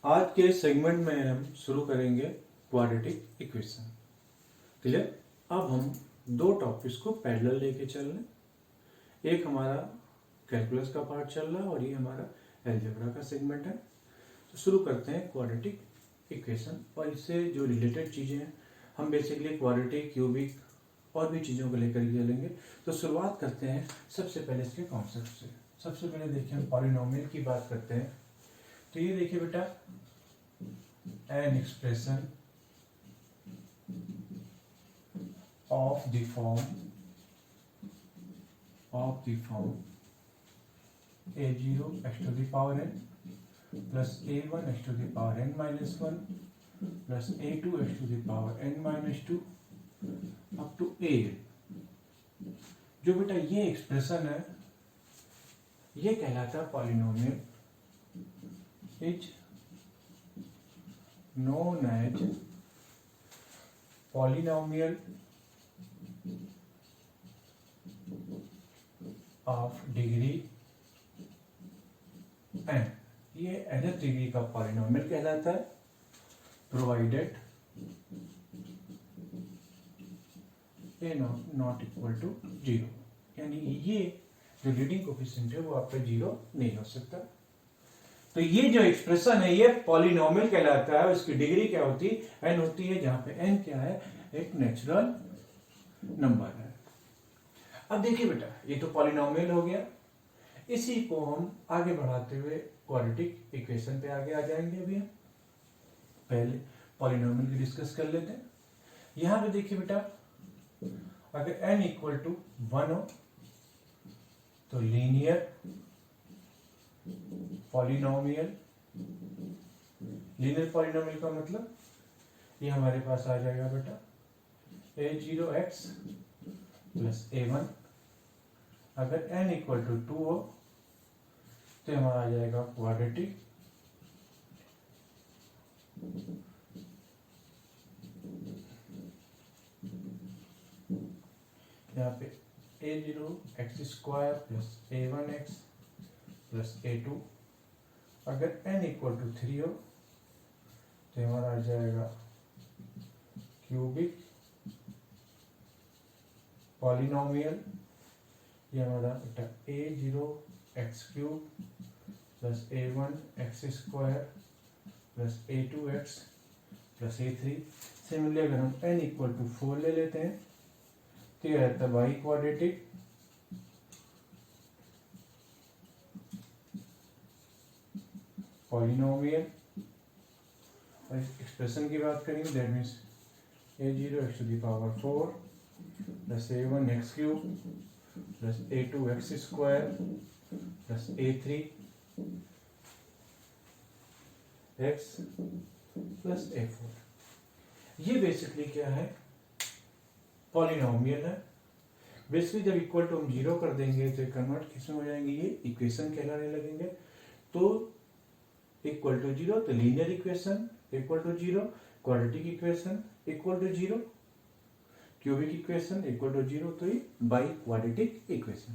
आज के सेगमेंट में हम शुरू करेंगे क्वाड्रेटिक इक्वेशन। क्लियर। अब हम दो टॉपिक्स को पैरेलल लेके चल रहे। एक हमारा कैलकुलस का पार्ट चल रहा है और ये हमारा अलजेब्रा का सेगमेंट है। तो शुरू करते हैं क्वाड्रेटिक इक्वेशन और इससे जो रिलेटेड चीज़ें हैं हम बेसिकली क्वाड्रेटिक, क्यूबिक और भी चीज़ों को लेकर के चलेंगे। तो शुरुआत करते हैं सबसे पहले इसके कॉन्सेप्ट से। सबसे पहले देखिए हम पॉलिनोमियल की बात करते हैं। तो ये देखिए बेटा, an expression of the form a0 x to the power n plus a1 x to the power n minus 1 plus a2 x to the power n minus 2 up to a। जो बेटा ये एक्सप्रेशन है ये कहलाता है polynomial, is known as polynomial of degree n। ये nth degree का polynomial कहलाता है provided a not equal to 0। यानी ये जो लीडिंग कोफिशिएंट है वो आपका 0 नहीं हो सकता। तो ये जो एक्सप्रेशन है ये पॉलिनोमियल कहलाता है। उसकी डिग्री क्या होती है? n होती है, जहां पे n क्या है? एक नेचुरल नंबर है। अब देखिए बेटा, ये तो पॉलिनोमियल हो गया। इसी को हम आगे बढ़ाते हुए क्वाड्रेटिक इक्वेशन पे आगे आ जाएंगे। अभी हम पहले पॉलिनोमियल की डिस्कस कर लेते हैं। यहां पे देखिए बेटा, अगर n इक्वल टू 1 हो तो लीनियर पॉलिनोमियल। लीनियर पॉलिनोमियल का मतलब ये हमारे पास आ जाएगा बेटा a0x प्लस a1। अगर n इक्वल टू 2 हो तो हमारा आ जाएगा क्वाड्रेटिक यहाँ पे a0x square plus a1x plus a2। अगर n इक्वल टू 3 हो तो हमारा आ जाएगा क्यूबिक पॉलिनोमियल। ये हमारा बेटा a0x cube plus a1x square plus a2x plus a3। Similarly अगर हम n इक्वल टू 4 ले लेते हैं तो यह रहता है बाई क्वाड्रेटिक पॉलिनोमियल। और इस एक्सप्रेशन की बात करेंगे, that means a0x to the power 4 plus a1x cube plus a2x square plus a3x plus a4। ये बेसिकली क्या है? पॉलिनोमियल है। बेसिकली जब इक्वल टू हम 0 कर देंगे तो कन्वर्ट किसमें हो जाएंगे? ये इक्वेशन कहलाने लगेंगे। तो इक्वल टू 0 तो linear equation, equal to 0 quadratic equation, equal to 0 cubic equation, equal to 0 तो ये biquadratic equation.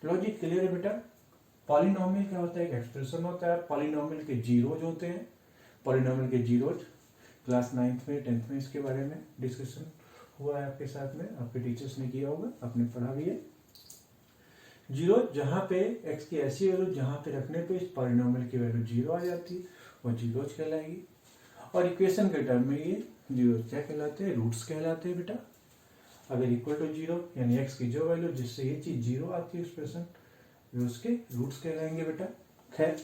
Logic clear है बेटा? पॉलिनोमियल क्या होता है? एक एक्सप्रेशन होता है। पॉलिनोमियल के जीरोज होते हैं। पॉलिनोमियल के जीरोज क्लास 9th में 10th में इसके बारे में डिस्कशन हुआ है आपके साथ में, आपके टीचर्स ने किया होगा, आपने पढ़ा भी है। जीरो जहां पे x की ऐसी वैल्यू जहां पे रखने पे इस पॉलिनोमियल की वैल्यू 0 आ जाती है वो जीरोज कहलाएगी। और इक्वेशन के टर्म में ये जीरोज क्या कहलाते हैं? रूट्स कहलाते हैं बेटा। अगर इक्वल टू 0 यानी x की जो वैल्यू जिससे ये चीज 0 आती है एक्सप्रेशन, वे उसके रूट्स कहलाएंगे बेटा। खैर,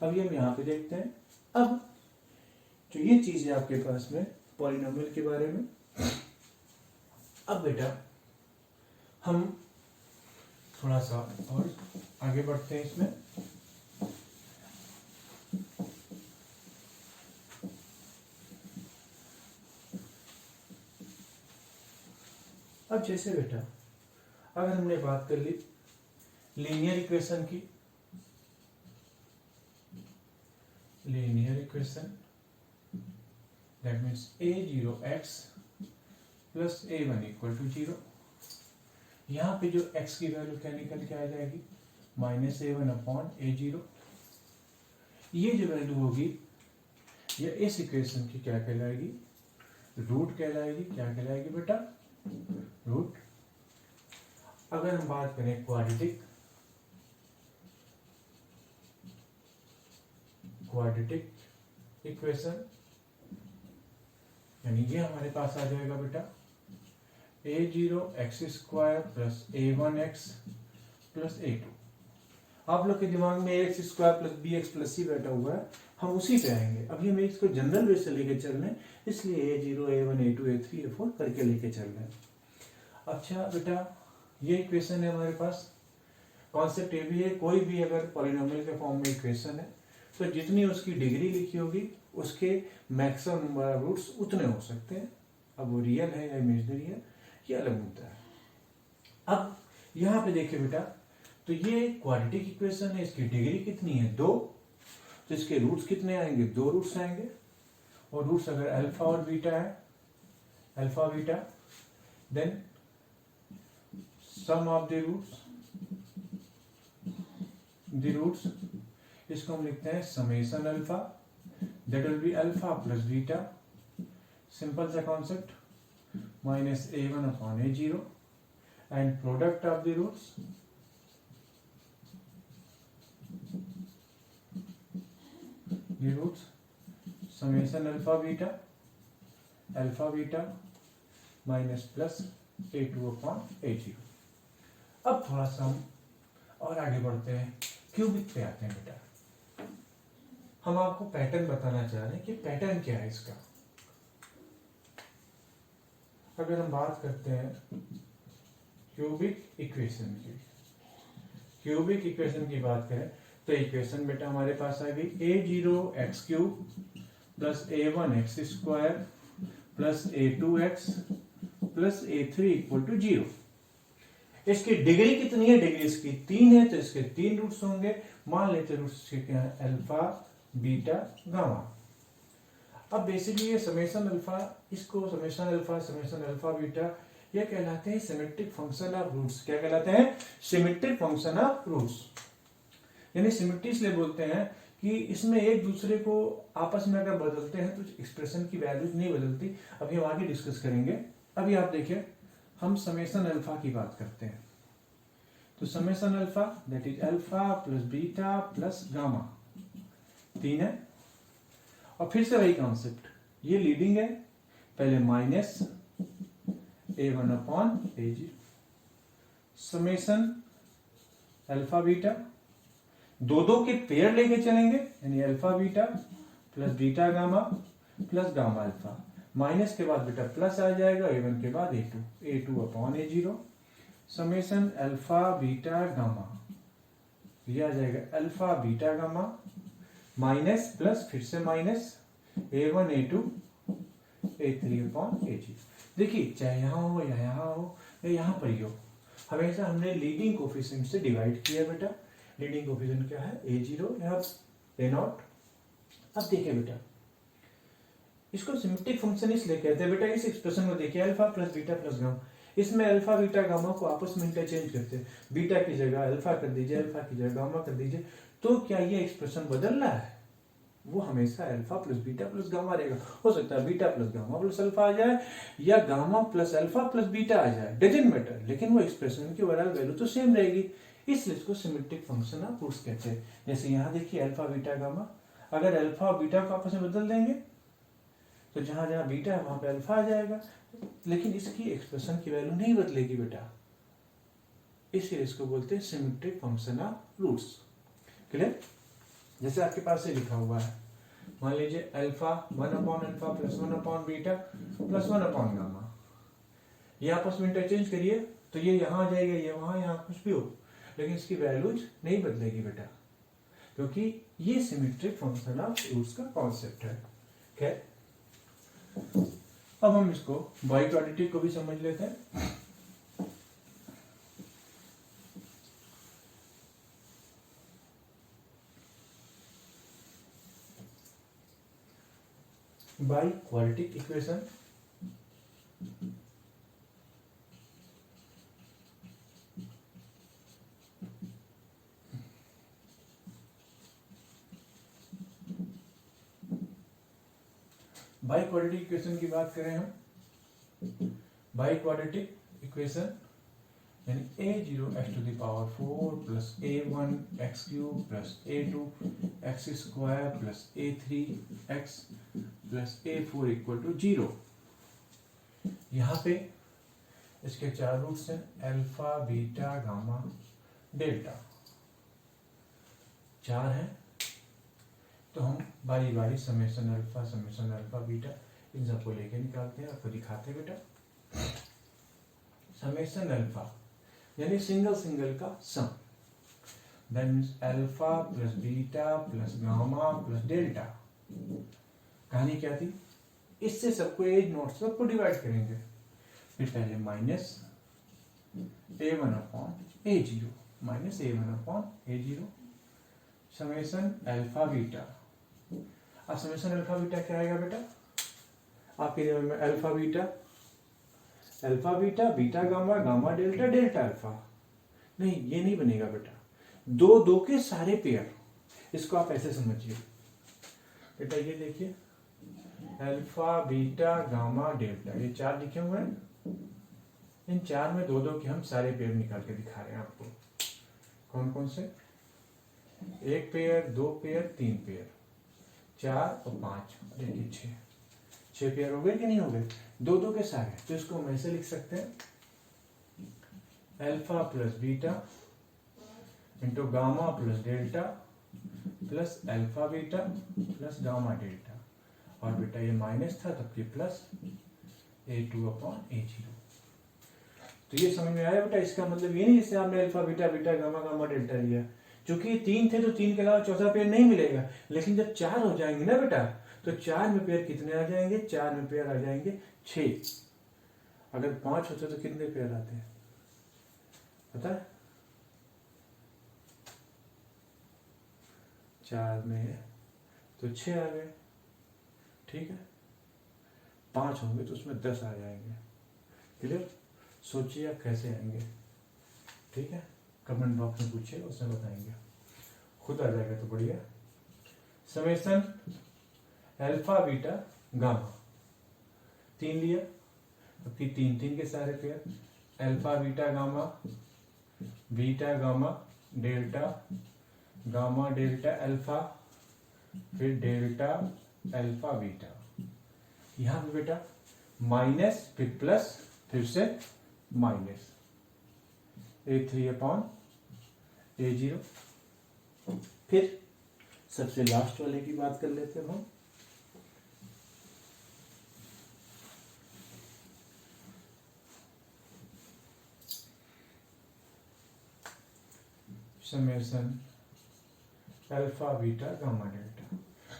अब ये हम यहाँ पे देखते हैं। अब जो ये चीज है आपके पास में पॉलिनोमियल के बारे में, अब बेटा हम थोड़ा सा और आगे बढ़ते हैं इसमें। अब जैसे बेटा अगर हमने बात कर ली लीनियर इक्वेशन की, linear equation that means a0x plus a1 equal to 0। यहाँ पे जो x की वैल्यू क्या निकल के आ जाएगी? -a1 upon a0। ये जो वैल्यू होगी या इस इक्वेशन की क्या कहलाएगी, रूट कहलाएगी। क्या कहलाएगी बेटा, रूट। अगर हम बात करें क्वाड्रेटिक इक्वेशन, यानी ये हमारे पास आ जाएगा बेटा a0x² plus a1x plus a2। आप लोग के दिमाग में ax² plus bx plus c बैठा हुआ है, हम उसी पे आएंगे। अभी हम इसको जनरल वे से लेके चल रहे हैं, इसलिए a0 a1 a2 a3 a4 करके लेके चल रहे हैं। अच्छा बेटा, ये इक्वेशन है हमारे पास। कॉन्सेप्ट ये भी है, कोई भी अगर पॉलिनोमियल के फॉर्म में इक्वेशन है तो जितनी उसकी डिग्री लिखी होगी उसके मैक्सिमम नंबर ऑफ रूट्स उतने हो सकते हैं। अब वो रियल है या इमेजिनरी है ये अलग मुद्दा है। अब यहाँ पे देखिए बेटा, तो ये क्वाड्रेटिक इक्वेशन है, इसकी डिग्री कितनी है, 2। तो इसके रूट्स कितने आएंगे, 2 रूट्स आएंगे। और रूट्स अगर अल्फा और बीटा है, alpha beta, then sum of the roots, इसको हम लिखते हैं summation alpha, that will be alpha plus beta, simple सा concept, minus a1 upon a0 and product of the roots summation alpha beta minus plus a2 upon a0। अब थोड़ा सा हम और आगे बढ़ते हैं, क्यूबिक पे आते हैं बेटा। हम आपको पैटर्न बताना चाह रहे हैं कि पैटर्न क्या है इसका। अगर हम बात करते हैं क्यूबिक इक्वेशन की बात करें तो इक्वेशन बेटा हमारे पास आ गई a0x³ plus a1x² plus a2x plus a3 equal to 0। इसकी डिग्री कितनी है, डिग्री इसकी 3 है, तो इसके 3 रूट्स होंगे। मान लेते रूट्स क्या है, अल्फा बीटा गामा। अब बेसिकली ये समेशन अल्फा, इसको समेशन अल्फा बीटा, ये कहलाते हैं सिमेट्रिक फंक्शन ऑफ रूट्स। क्या कहलाते हैं, सिमेट्रिक फंक्शन ऑफ रूट्स। यानी सिमेट्री इसलिए बोलते हैं कि इसमें एक दूसरे को आपस में अगर बदलते हैं तो एक्सप्रेशन की वैल्यूज नहीं बदलती। अभी हम आगे डिस्कस करेंगे। अभी आप देखिए, हम समेशन अल्फा की बात करते हैं, तो summation alpha that is alpha plus beta plus gamma, 3 है। और फिर से वही कॉन्सेप्ट, ये लीडिंग है, पहले minus a1 upon a0, summation alpha beta, दो के पेयर लेके चलेंगे, यानी alpha beta plus beta gamma plus gamma alpha, minus के बाद बेटा प्लस आ जाएगा, a1 के बाद a2 upon a0, summation alpha beta gamma, ये आ जाएगा alpha beta gamma minus plus फिर से minus a1 a2 a3 upon a0। देखिए चाहे यहां हो या यहां हो या यहां पर ही हो, हमेशा हमने लीडिंग कोफिशिएंट से डिवाइड किया बेटा। लीडिंग कोफिशिएंट क्या है, a0 या a0। अब देखिए बेटा, इसको सिमेट्रिक फंक्शन इसलिए कहते हैं बेटा, इस एक्सप्रेशन को देखिए alpha plus beta plus gamma, इसमें अल्फा बीटा गामा को आपस में इंटरचेंज करते हैं, बीटा की जगह अल्फा कर दीजिए, अल्फा की जगह गामा कर दीजिए, तो क्या ये एक्सप्रेशन बदल रहा है, वो हमेशा alpha plus beta plus gamma रहेगा। हो सकता है beta plus gamma plus alpha आ जाए या gamma plus alpha plus beta आ जाए, डजंट मैटर, लेकिन वो एक्सप्रेशन की ओवरऑल वैल्यू तो सेम रहेगी, इसलिए इसको सिमेट्रिक फंक्शन ऑफ रूट्स कहते हैं। जैसे यहाँ देखिए अल्फा बीटा गामा, अगर अल्फा और बीटा को आपस में बदल देंगे तो जहां जहां बीटा है वहां पे अल्फा आ जाएगा, लेकिन इसकी एक्सप्रेशन की वैल्यू नहीं बदलेगी बेटा, इसलिए इसको बोलते हैं symmetric function of roots. Clear? जैसे आपके पास से लिखा हुआ है, मान लीजिए alpha 1 upon alpha plus 1 upon beta plus 1 upon gamma, ये आपस में इंटरचेंज करिए तो ये यहां आ जाएगा, ये वहां, यहाँ कुछ भी हो, लेकिन इसकी वैल्यूज नहीं बदलेगी बेटा, क्योंकि ये सिमेट्रिक फंक्शन ऑफ रूट्स का कॉन्सेप्ट है। खैर, अब हम इसको बाइक्वाड्रेटिक को भी समझ लेते हैं। Biquadratic equation, biquadratic equation की बात करें हम, बाई क्वाड्रेटिक इक्वेशन यानी a0x⁴ plus a1x³ plus a2x² plus a3x plus a4 equal to 0। यहाँ पे इसके 4 रूट्स हैं, अल्फा बीटा गामा डेल्टा, 4 हैं। तो हम बारी बारी समेशन अल्फा बीटा इन सबको लेके निकालते हैं, आपको दिखाते हैं बेटा। समेशन अल्फा यानी सिंगल का sum, then alpha plus beta plus gamma plus delta. कहानी क्या थी, इससे सबको एज नोट सबको डिवाइड करेंगे, फिर पहले minus a1/a0 minus a1/a0 summation alpha beta. अब समेशन अल्फा बीटा क्या आएगा बेटा, आपके नियम में alpha beta beta gamma gamma delta delta alpha. नहीं, ये नहीं बनेगा बेटा, दो के सारे पेयर। इसको आप ऐसे समझिए बेटा, ये देखिए अल्फा बीटा गामा डेल्टा, ये 4 लिखे हुए हैं। इन 4 में दो के हम सारे पेयर निकाल के दिखा रहे हैं आपको। कौन कौन से, 1 पेयर 2 पेयर 3 पेयर 4 और 5, देखिए 6 पेयर हो गए कि नहीं हो गए, दो के सारे। तो इसको हम ऐसे लिख सकते हैं, alpha plus beta into gamma plus delta plus alpha beta plus gamma delta, और बेटा ये माइनस था तब ये प्लस a2/a0। तो ये समझ में आया बेटा, इसका मतलब ये नहीं जैसे आपने alpha beta beta gamma gamma delta लिया, क्योंकि 3 थे तो 3 के अलावा चौथा पेयर नहीं मिलेगा। लेकिन जब 4 हो जाएंगे ना बेटा, तो 4 में पेयर कितने आ जाएंगे, 4 में पेयर आ जाएंगे 6। अगर 5 होते तो कितने पेयर आते हैं पता है, 4 में तो 6 आ गए, ठीक है। 5 होंगे तो उसमें 10 आ जाएंगे। क्लियर, सोचिए आप कैसे आएंगे, ठीक है। कमेंट बॉक्स में पूछिए, उसमें बताएंगे, खुद आ जाएगा तो बढ़िया। समेशन अल्फा बीटा गामा 3 लिया, क्योंकि 3 के सारे pair, alpha beta gamma delta gamma delta alpha फिर डेल्टा अल्फा बीटा। यहां पे बेटा माइनस फिर प्लस फिर से माइनस a3/a0। फिर सबसे लास्ट वाले की बात कर लेते हैं हम, summation alpha beta gamma delta.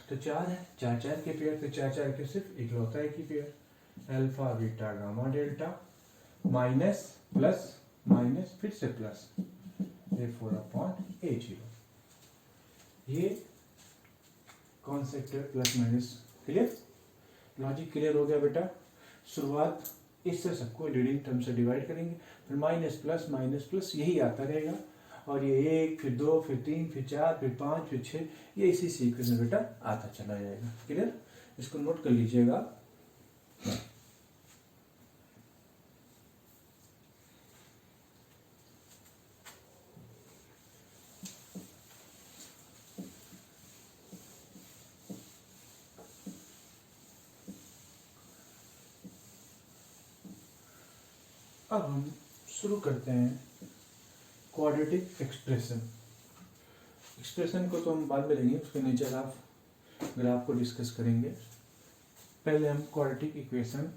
तो 4 है, 4 के पेयर, तो 4 के सिर्फ इकलौता एक ही pair, alpha beta gamma delta minus plus minus फिर से प्लस a4/a0। ये कॉन्सेप्ट है plus minus. Clear, logic clear हो गया बेटा। शुरुआत इससे सबको लीडिंग टर्म से डिवाइड करेंगे, फिर माइनस प्लस यही आता रहेगा, और ये 1 फिर 2 फिर 3 फिर 4 फिर 5 फिर 6, ये इसी सीक्वेंस में बेटा आता चला जाएगा। क्लियर, इसको नोट कर लीजिएगा। अब हम शुरू करते हैं क्वाड्रेटिक एक्सप्रेशन को तो हम बाद में लेंगे, उसके नेचर ऑफ ग्राफ को डिस्कस करेंगे। पहले हम क्वाड्रेटिक इक्वेशन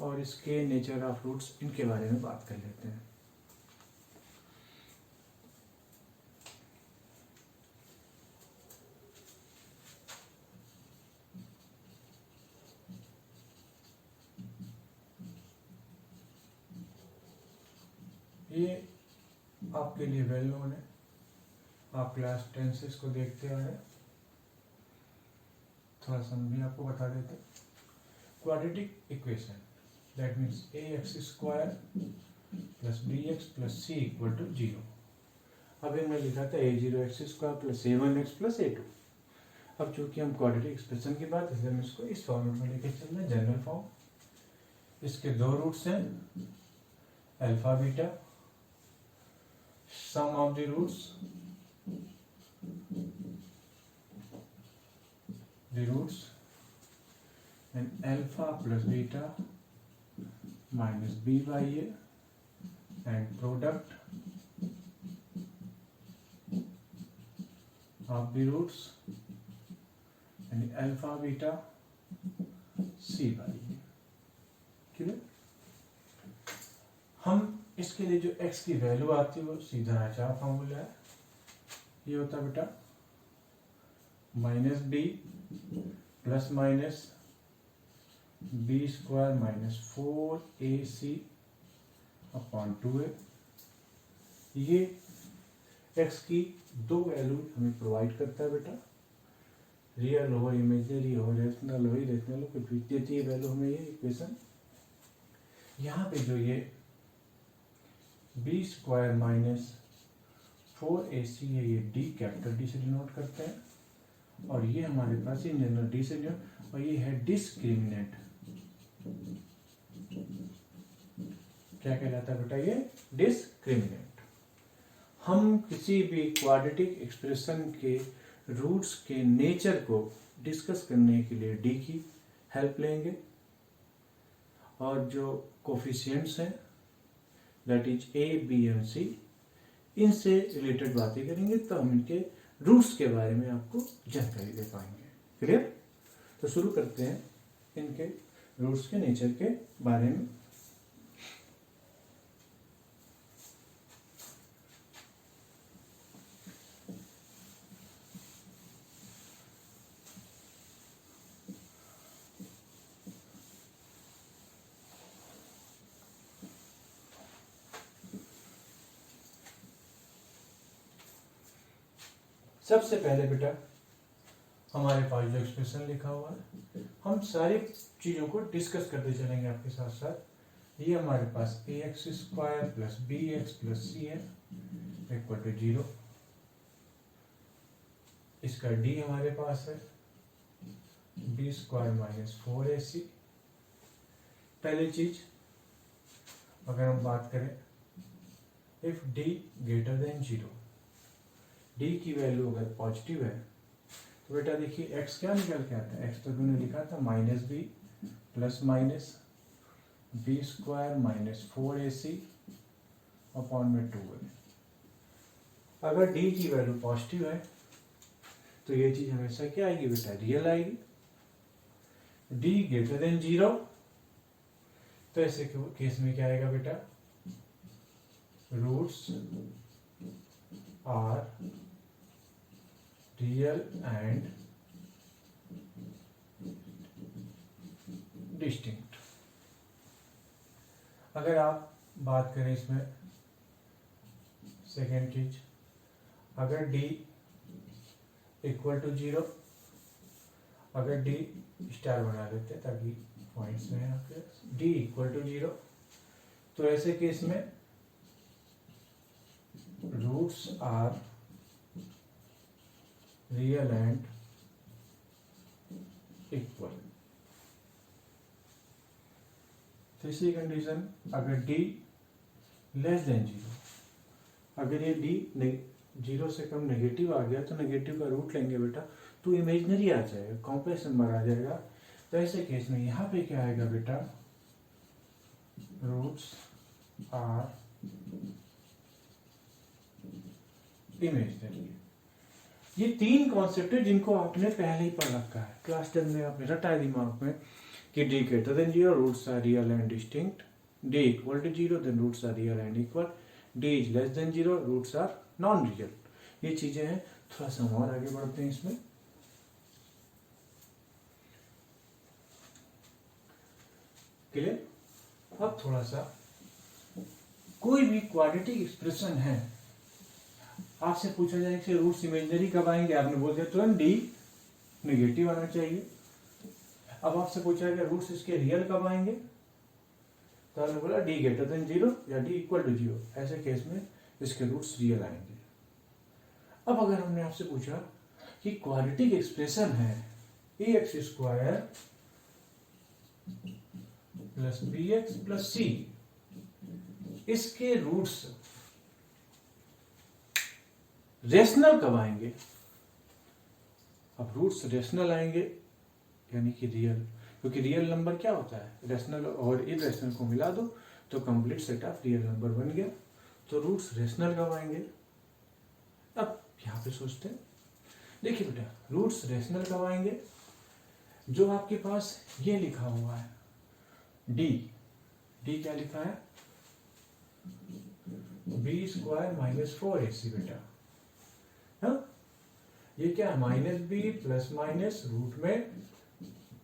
और इसके नेचर ऑफ रूट्स इनके बारे में बात कर लेते हैं। ये आपके लिए वेल नोन है, आप क्लास 10 से इसको देखते आ रहे हैं। थोड़ा सा हम भी आपको बता देते हैं। Quadratic equation that means ax² plus bx plus c equal to 0। अब मैं लिखा था a0x² plus a1x plus a2। अब चूंकि हम क्वाड्रेटिक एक्सप्रेशन की बात, इसलिए हम इसको इस फॉर्मेट में लेके चल रहे हैं, जनरल फॉर्म। इसके दो रूट्स हैं, alpha beta, sum of the roots, and alpha plus beta minus b by a and product of the roots and alpha beta c by a। ठीक है, हम इसके लिए जो x की वैल्यू आती है वो सीधा आचार फॉर्मूला है, ये होता है बेटा minus B plus minus B square minus 4ac upon 2a। ये x की दो वैल्यू हमें प्रोवाइड करता है बेटा, रियल हो, इमेजिनरी हो, रेशनल हो, इरेशनल हो, कुछ भी देती है वैल्यू हमें ये इक्वेशन। यहाँ पे जो ये बी स्क्वायर माइनस 4ac है, ये डी कैपिटल डी से डिनोट करते हैं, और ये हमारे पास इन जनरल डी से डिनोट, और ये है डिस्क्रिमिनेंट। क्या कहलाता है बेटा ये? डिस्क्रिमिनेंट। हम किसी भी क्वाड्रेटिक एक्सप्रेशन के रूट्स के नेचर को डिस्कस करने के लिए डी की हेल्प लेंगे, और जो कोफिशिएंट्स हैं that is A B and C, इनसे रिलेटेड बातें करेंगे, तो हम इनके रूट्स के बारे में आपको जानकारी दे पाएंगे। क्लियर? तो शुरू करते हैं इनके रूट्स के नेचर के बारे में। सबसे पहले बेटा हमारे पास जो एक्सप्रेशन लिखा हुआ है, हम सारी चीजों को डिस्कस करते चलेंगे आपके साथ साथ। ये हमारे पास A X square plus B x plus C है इक्वल टू 0। इसका डी हमारे पास है बी स्क्वायर माइनस 4ac। पहली चीज अगर हम बात करें, if D greater than 0, D की वैल्यू अगर पॉजिटिव है तो बेटा देखिए x क्या निकल के आता है, x तो तुमने लिखा था minus B plus minus B square minus 4ac upon में 2a। अगर d की वैल्यू पॉजिटिव है तो ये चीज हमेशा क्या आएगी बेटा? रियल आएगी। d ग्रेटर देन 0, तो ऐसे केस में क्या आएगा बेटा? Roots are real and distinct. अगर आप बात करें इसमें सेकेंड चीज, अगर d इक्वल टू 0, अगर d स्टार बना देते हैं ताकि पॉइंट्स में आपके d इक्वल टू 0, तो ऐसे केस में roots are real and equal. तीसरी कंडीशन, अगर d लेस देन 0, अगर ये d 0 से कम नेगेटिव आ गया तो नेगेटिव का रूट लेंगे बेटा, तो इमेजिनरी आ जाएगा, कॉम्प्लेक्स नंबर आ जाएगा। तो ऐसे केस में यहाँ पे क्या आएगा बेटा? Roots are imaginary. ये तीन कॉन्सेप्ट है जिनको आपने पहले ही पढ़ रखा है, क्लास 10 में आपने रटा है दिमाग में कि d greater than 0 roots are real and distinct, d equal to 0 then roots are real and equal, d is less than 0 roots are non real. ये चीजें हैं। थोड़ा सा और आगे बढ़ते हैं इसमें। क्लियर? अब थोड़ा सा, कोई भी क्वाड्रेटिक एक्सप्रेशन है, आपसे पूछा जाए कि रूट्स इमेजिनरी कब आएंगे, आपने बोल दिया तुरंत डी नेगेटिव आना चाहिए। अब आपसे पूछा गया रूट्स इसके रियल कब आएंगे, तो आपने बोला डी ग्रेटर देन 0 या डी इक्वल टू 0। ऐसे केस में इसके रूट्स रियल आएंगे। अब अगर हमने आपसे पूछा कि कि क्वाड्रेटिक एक्सप्रेशन है ax square plus bx plus c, इसके रूट्स रेशनल कब आएंगे? अब रूट्स रेशनल आएंगे यानी कि रियल, क्योंकि रियल नंबर क्या होता है, रेशनल और इरेशनल को मिला दो तो complete set of real number बन गया। तो रूट्स रेशनल कब आएंगे? अब यहां पे सोचते हैं, देखिए बेटा रूट्स रेशनल कब आएंगे? जो आपके पास ये लिखा हुआ है डी क्या लिखा है? बी स्क्वायर माइनस 4ac बेटा, हाँ ये क्या है? Minus B plus minus root में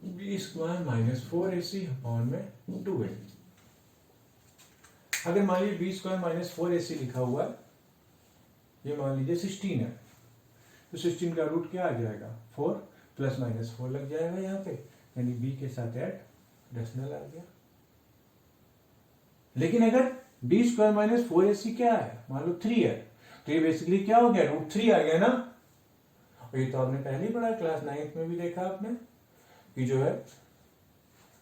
B square minus 4ac upon में 2a। अगर मान लीजिए बी स्क्वायर माइनस 4ac लिखा हुआ है, ये मान लीजिए 16 है, तो 16 का रूट क्या आ जाएगा? 4 प्लस माइनस 4 लग जाएगा यहाँ पे, यानी बी के साथ ऐड रेशनल आ गया। लेकिन अगर बी स्क्वायर माइनस 4ac क्या है? मान लो 3 है, तो ये बेसिकली क्या हो गया? रूट 3 आ गया ना। और ये तो आपने पहले ही पढ़ा, क्लास 9th में भी देखा आपने कि जो है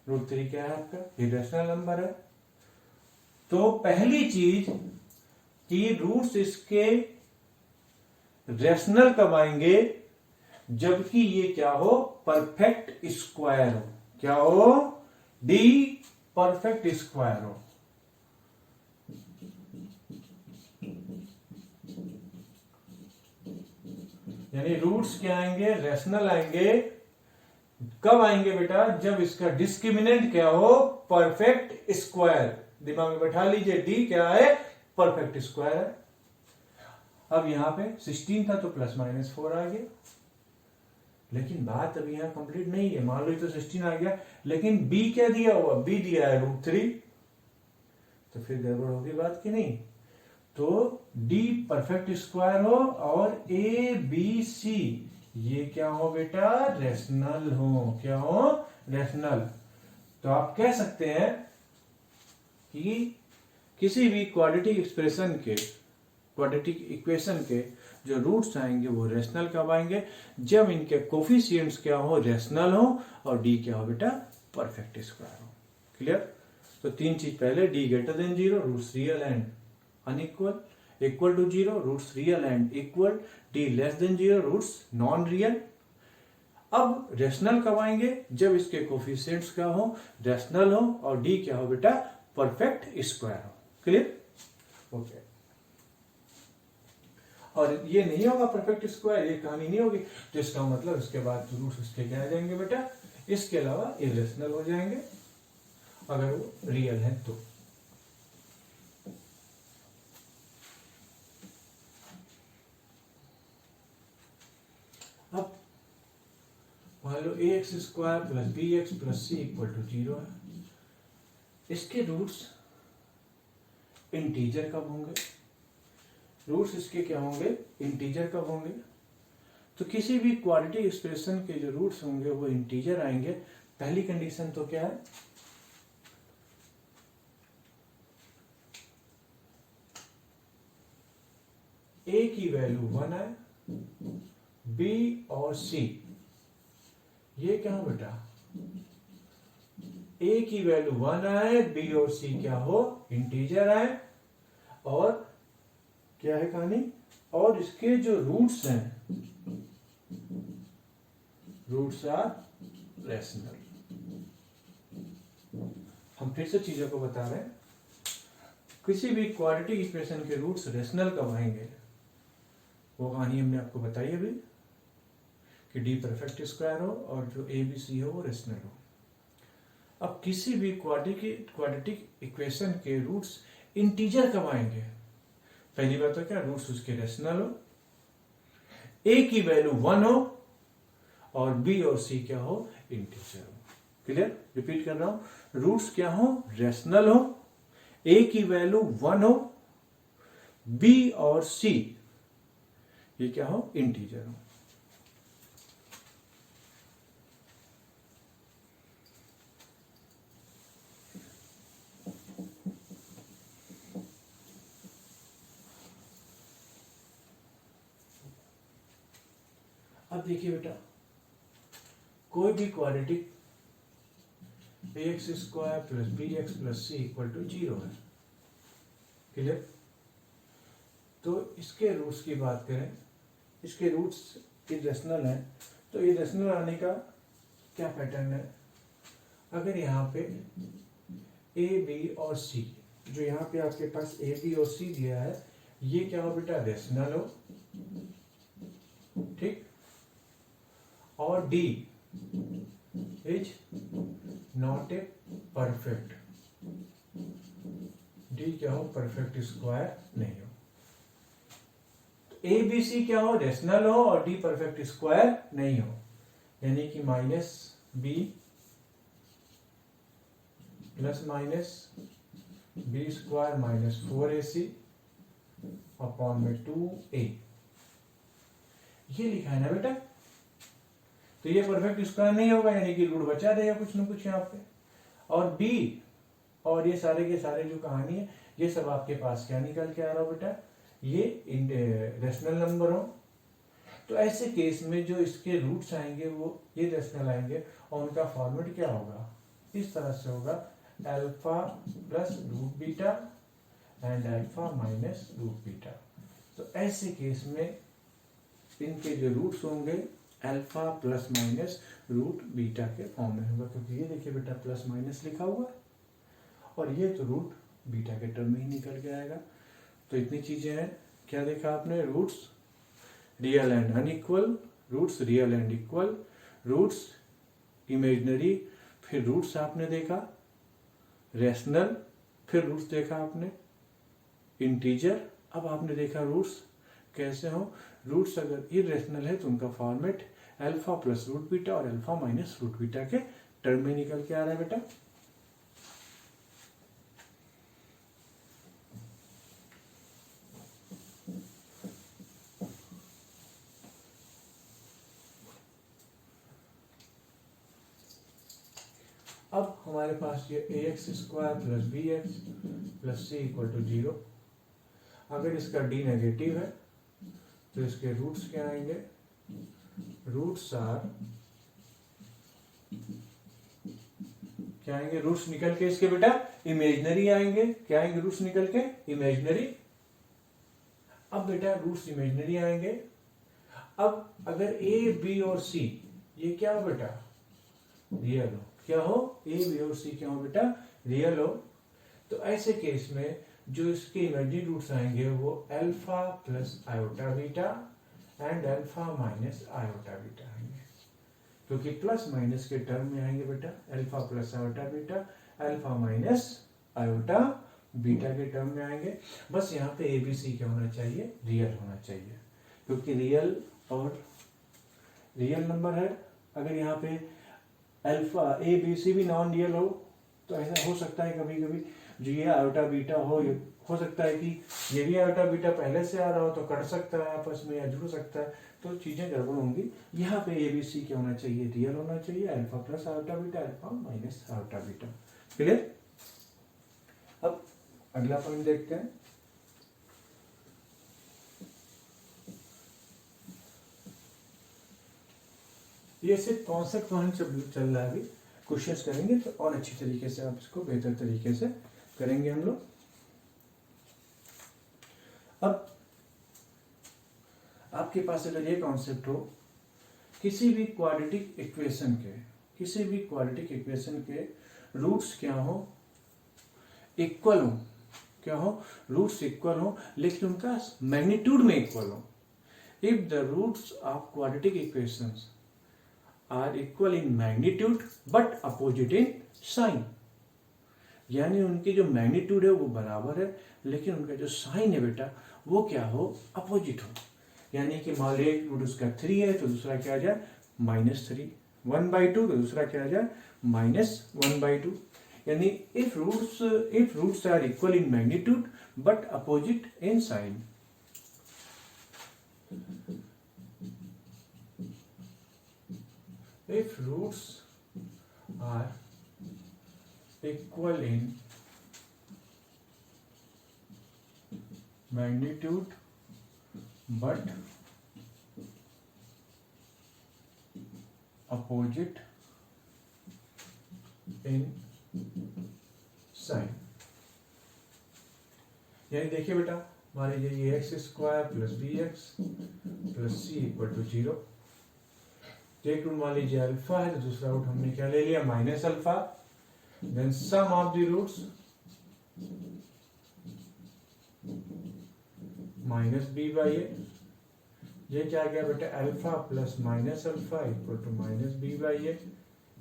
रूट 3 क्या है आपका? इरेशनल नंबर है। तो पहली चीज कि रूट्स इसके रेशनल कब आएंगे? जबकि ये क्या हो? परफेक्ट स्क्वायर हो। क्या हो? डी परफेक्ट स्क्वायर हो। यानी रूट्स क्या आएंगे? रेशनल आएंगे। कब आएंगे बेटा? जब इसका डिस्क्रिमिनेंट क्या हो? Perfect square. दिमाग में बैठा लीजिए, डी क्या है? परफेक्ट स्क्वायर है। अब यहां पे 16 था तो प्लस माइनस 4 आ गया, लेकिन बात अभी यहां कंप्लीट नहीं है। मान लो तो 16 आ गया, लेकिन बी क्या दिया हुआ? बी दिया है रूट 3, तो फिर गड़बड़ होगी बात की नहीं। तो डी परफेक्ट स्क्वायर हो और ए बी सी ये क्या हो बेटा? रेशनल हो। क्या हो? रेशनल। तो आप कह सकते हैं कि किसी भी क्वाड्रेटिक एक्सप्रेशन के, क्वाड्रेटिक इक्वेशन के जो रूट्स आएंगे वो रेशनल कब आएंगे? जब इनके कोफिशिएंट्स क्या हो? रेशनल हो और डी क्या हो बेटा? परफेक्ट स्क्वायर हो। क्लियर? तो तीन चीज पहले, D greater than 0, roots real and unequal, equal to 0, roots real and equal, D less than 0, roots non real. अब रेशनल कब आएंगे? जब इसके कोफिशिएंट्स क्या हो? रेशनल हो और डी क्या हो बेटा? परफेक्ट स्क्वायर हो। क्लियर? ओके। और ये नहीं होगा परफेक्ट स्क्वायर, ये कहानी नहीं होगी, तो इसका मतलब इसके बाद रूट्स इसके क्या आ जाएंगे बेटा? इसके अलावा इरेशनल हो जाएंगे अगर वो रियल है तो। अब मान लो ax square plus bx plus c equal to 0 है, इसके रूट्स इंटीजर कब होंगे? रूट्स इसके क्या होंगे? इंटीजर कब होंगे? तो किसी भी क्वाड्रेटिक एक्सप्रेशन के जो रूट्स होंगे वो इंटीजर आएंगे। पहली कंडीशन तो क्या है? a की वैल्यू 1 है, b और c ये क्या हो बेटा? a की वैल्यू 1 है, b और c क्या हो? इंटीजर है। और क्या है कहानी? और इसके जो रूट्स हैं, रूट्स आर रेशनल। हम फिर से चीजों को बता रहे हैं, किसी भी क्वाड्रेटिक इक्वेशन के रूट्स रेशनल कब आएंगे वो कहानी हमने आपको बताई अभी, कि डी परफेक्ट स्क्वायर हो और जो ए बी सी हो वो रेशनल हो। अब किसी भी क्वाड्रेटिक इक्वेशन के रूट्स इंटीजर कब आएंगे? पहली बात तो क्या? रूट्स उसके रेशनल हो, ए की वैल्यू 1 हो और बी और सी क्या हो? इंटीजर हो। क्लियर? रिपीट कर रहा हूं, रूट्स क्या हो? रेशनल हो, ए की वैल्यू 1 हो, बी और सी ये क्या हो? इंटीजर हो। अब देखिए बेटा, कोई भी quadratic ax square plus bx plus c equal to 0 है। क्लियर? तो इसके रूट्स की बात करें, इसके रूट्स इरेशनल हैं, तो इरेशनल आने का क्या पैटर्न है? अगर यहाँ पे a b और c, जो यहाँ पे आपके पास a b और c दिया है, ये क्या हो बेटा? रेशनल हो, ठीक, और d is not a perfect, d क्या हो? परफेक्ट स्क्वायर नहीं हो। ए बी सी क्या हो? रेशनल हो और डी परफेक्ट स्क्वायर नहीं हो, यानी कि minus B plus minus B square minus 4ac upon में 2a, ये लिखा है ना बेटा। तो ये परफेक्ट स्क्वायर नहीं होगा, यानी कि रूट बचा रहेगा कुछ ना कुछ यहाँ पे। और b और ये सारे के सारे जो कहानी है, ये सब आपके पास क्या निकल के आ रहा हो बेटा? ये रेशनल नंबर हो। तो ऐसे केस में जो इसके रूट्स आएंगे वो ये रेशनल आएंगे, और उनका फॉर्मेट क्या होगा? इस तरह से होगा, alpha plus root beta and alpha minus root beta. तो ऐसे केस में इनके जो रूट्स होंगे alpha plus minus root beta के फॉर्म में होगा, क्योंकि ये देखिए बेटा प्लस माइनस लिखा हुआ है, और ये तो रूट बीटा के टर्म में ही निकल के आएगा। तो इतनी चीजें हैं। क्या देखा आपने? Roots real and unequal, roots real and equal, roots imaginary, फिर रूट्स आपने देखा रेशनल, फिर रूट्स देखा आपने इंटीजर। अब आपने देखा रूट्स कैसे हो। रूट्स अगर इरेशनल है तो उनका format alpha plus root beta और अल्फा माइनस रूट बीटा के टर्म में निकल के आ रहा है बेटा। अब हमारे पास ये ax square plus B x plus C equal to 0। अगर इसका d नेगेटिव है तो इसके रूट्स क्या आएंगे? रूट्स आर क्या आएंगे? रूट्स निकल के इसके बेटा इमेजिनरी आएंगे। क्या आएंगे रूट्स निकल के? इमेजिनरी। अब बेटा रूट्स इमेजिनरी आएंगे। अब अगर ए बी और सी ये क्या हो बेटा? रियल हो। क्या हो? ए बी और सी क्या हो बेटा? रियल हो। तो ऐसे केस में जो इसके इमेजिनरी रूट्स आएंगे वो alpha plus iota beta and alpha minus iota beta आएंगे, क्योंकि प्लस माइनस के टर्म में आएंगे बेटा alpha plus iota beta, alpha minus iota beta के टर्म में आएंगे। बस यहाँ पे ए बी सी क्या होना चाहिए? रियल होना चाहिए, क्योंकि रियल और रियल नंबर है। अगर यहाँ पे अल्फा ए बी सी भी नॉन रियल हो तो ऐसा हो सकता है कभी कभी जो ये आयोटा बीटा हो सकता है कि ये भी आयोटा बीटा पहले से आ रहा हो, तो कट सकता है आपस में या जुड़ सकता है, तो चीजें गड़बड़ होंगी। यहाँ पे ए बी सी क्या होना चाहिए? रियल होना चाहिए, alpha plus iota beta alpha minus iota beta. Clear? अब अगला पॉइंट देखते हैं। ये सिर्फ कॉन्सेप्ट पॉइंट चल रहा है, अभी क्वेश्चंस करेंगे तो और अच्छी तरीके से आप इसको बेहतर तरीके से करेंगे हम लोग। अब आपके पास अगर ये कॉन्सेप्ट हो किसी भी क्वाड्रेटिक इक्वेशन के रूट्स क्या हो? इक्वल हो। क्या हो? रूट्स इक्वल हो, लेकिन उनका मैग्नीट्यूड में इक्वल हो। If the roots of quadratic equations are equal in magnitude but opposite in sign, यानी उनकी जो मैग्नीट्यूड है वो बराबर है, लेकिन उनका जो साइन है बेटा वो क्या हो? अपोजिट हो। यानी कि मान लीजिए एक रूट उसका 3 है तो दूसरा क्या आ जाए? -3। 1/2 तो दूसरा क्या आ जाए? -1/2। यानी if roots are equal in magnitude but opposite in sign. If roots are equal in magnitude but opposite in sign. यानी देखिए बेटा, मान लीजिए ये X square plus B x plus C equal to 0। एक रूट मान लीजिए अल्फा है, तो दूसरा रूट हमने क्या ले लिया, minus alpha. Then sum of the roots minus B by A. ये क्या आ गया बेटा, alpha plus minus alpha equal to minus B by A.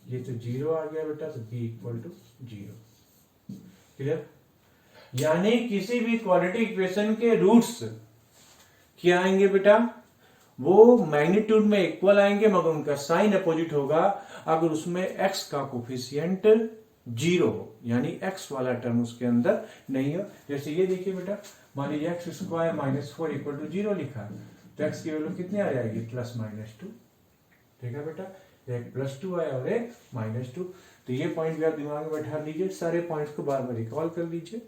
ये तो 0 आ गया बेटा, तो बी इक्वल टू 0। क्लियर? यानी किसी भी क्वाड्रेटिक इक्वेशन के रूट्स क्या आएंगे बेटा, वो मैग्नीट्यूड में इक्वल आएंगे, मगर उनका साइन अपोजिट होगा अगर उसमें x का कोफिशिएंट 0 हो, यानी x वाला टर्म उसके अंदर नहीं हो। जैसे ये देखिए बेटा, मान लीजिए X square minus 4 equal to 0 लिखा, तो x की वैल्यू कितनी आ जाएगी, प्लस माइनस 2। ठीक है बेटा, एक प्लस 2 आया और एक माइनस 2। तो ये पॉइंट भी आप दिमाग में बैठा लीजिए, सारे पॉइंट्स को बार बार रिकॉल कर लीजिए,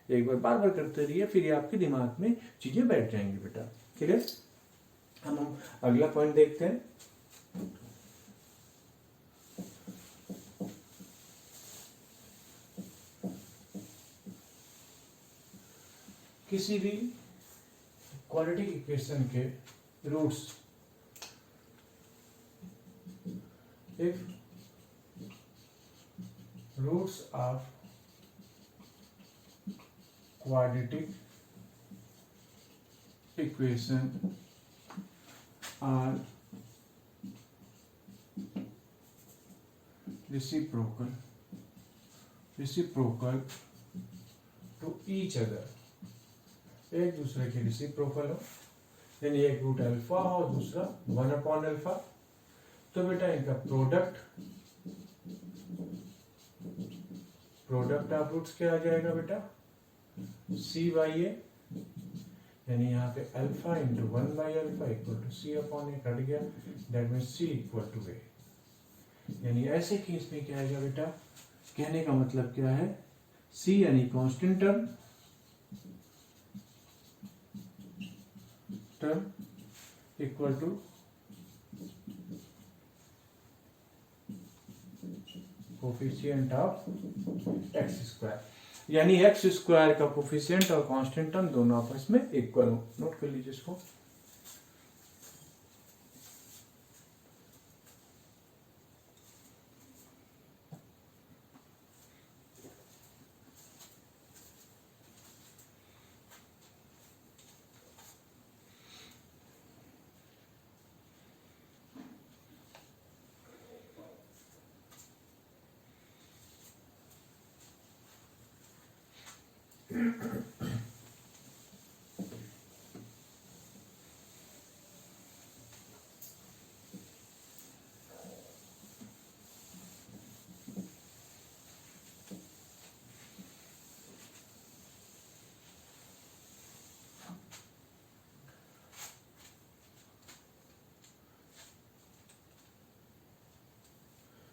एक बार बार बार करते रहिए, फिर ये आपके दिमाग में चीजें बैठ जाएंगी बेटा। क्लियर? हम अगला पॉइंट देखते हैं। किसी भी क्वाड्रेटिक इक्वेशन के roots, if roots of quadratic equation are reciprocal to each other, एक दूसरे के रिसिप्रोकल हो, यानी एक रूट अल्फा हो और दूसरा 1/अल्फा, तो बेटा इनका प्रोडक्ट ऑफ रूट्स क्या आ जाएगा बेटा, सी बाई ए। यानी यहाँ पे अल्फा इंटू 1/अल्फा equal to C upon A cut गया, that means C equal to A. यानी ऐसे केस में क्या आएगा बेटा, कहने का मतलब क्या है, सी यानी constant term equal to coefficient of x square, यानी एक्स स्क्वायर का कोफिशिएंट और कांस्टेंट टर्म दोनों आपस में इक्वल हो। नोट कर लीजिए इसको।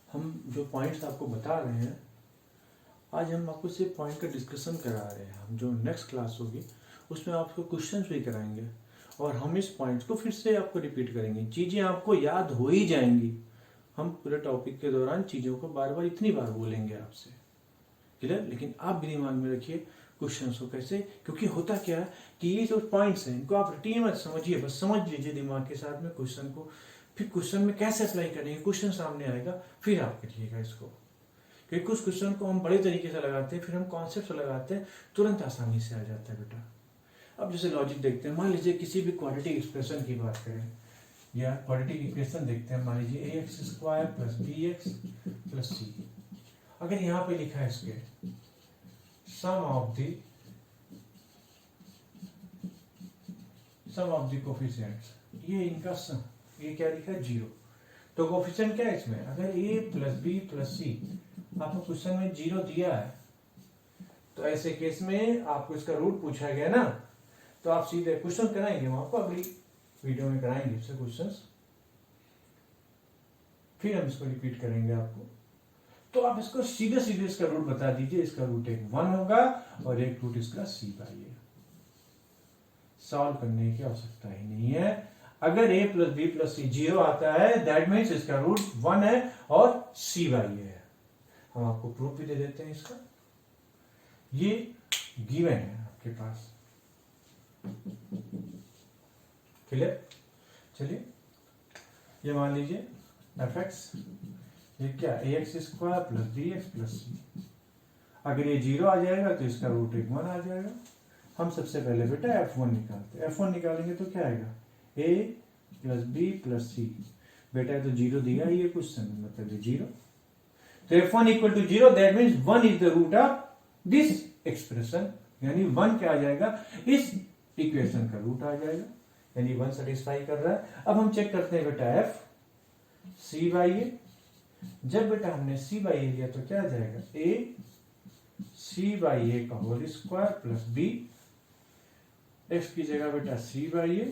हम जो पॉइंट्स आपको बता रहे हैं, आज हम आपको सिर्फ पॉइंट का डिस्कशन करा रहे हैं। हम जो नेक्स्ट क्लास होगी उसमें आपको क्वेश्चंस भी कराएंगे और हम इस पॉइंट्स को फिर से आपको रिपीट करेंगे, चीज़ें आपको याद हो ही जाएंगी। हम पूरे टॉपिक के दौरान चीज़ों को बार बार इतनी बार बोलेंगे आपसे, क्लियर? लेकिन आप भी दिमाग में रखिए क्वेश्चंस को कैसे, क्योंकि होता क्या है कि ये जो पॉइंट्स हैं इनको आप रटिए मत, समझिए, बस समझ लीजिए दिमाग के साथ में क्वेश्चन को, फिर क्वेश्चन में कैसे अप्लाई करेंगे, क्वेश्चन सामने आएगा फिर आप करिएगा इसको। क्योंकि कुछ क्वेश्चन को हम बड़े तरीके से लगाते हैं, फिर हम कॉन्सेप्ट लगाते हैं, तुरंत आसानी से आ जाता है बेटा। अब जैसे लॉजिक देखते हैं, मान लीजिए किसी भी क्वाड्रेटिक एक्सप्रेशन की बात करें या क्वाड्रेटिक इक्वेशन देखते हैं, मान लीजिए ax square plus bx plus c। अगर यहाँ पे लिखा है इसके सम ऑफ द कोफिशिएंट्स, ये इनका सम, ये क्या लिखा है 0, तो कोफिशिएंट क्या है इसमें, अगर a plus b plus c आपको क्वेश्चन में 0 दिया है, तो ऐसे केस में आपको इसका रूट पूछा गया ना, तो आप सीधे क्वेश्चन कराएंगे, हम आपको अगली वीडियो में कराएंगे इससे क्वेश्चंस, फिर हम इसको रिपीट करेंगे आपको। तो आप इसको सीधे सीधे इसका रूट बता दीजिए, इसका रूट एक 1 होगा और एक रूट इसका c बाई है। सॉल्व करने की आवश्यकता ही नहीं है, अगर a plus B plus C 0 आता है दैट मीन्स इसका रूट 1 है और सी बाई है। हम आपको प्रूफ भी दे देते हैं इसका, ये गिवन है आपके पास। क्लियर? चलिए ये मान लीजिए एफ एक्स, ये क्या A X square plus B x plus C. अगर ये 0 आ जाएगा तो इसका रूट 1 आ जाएगा। हम सबसे पहले बेटा f1 निकालते हैं। f1 निकालेंगे तो क्या आएगा, a प्लस बी प्लस सी। बेटा तो 0 दिया ही है क्वेश्चन में, मतलब ये 0। तो f1 equal to 0 that means 1 is the root of this expression, यानी 1 क्या आ जाएगा, इस इक्वेशन का रूट आ जाएगा, यानी 1 सेटिस्फाई कर रहा है। अब हम चेक करते हैं बेटा f सी बाई ए। जब बेटा हमने सी बाई ए लिया तो क्या आ जाएगा, a सी बाई ए का whole square plus B, x की जगह बेटा सी बाई ए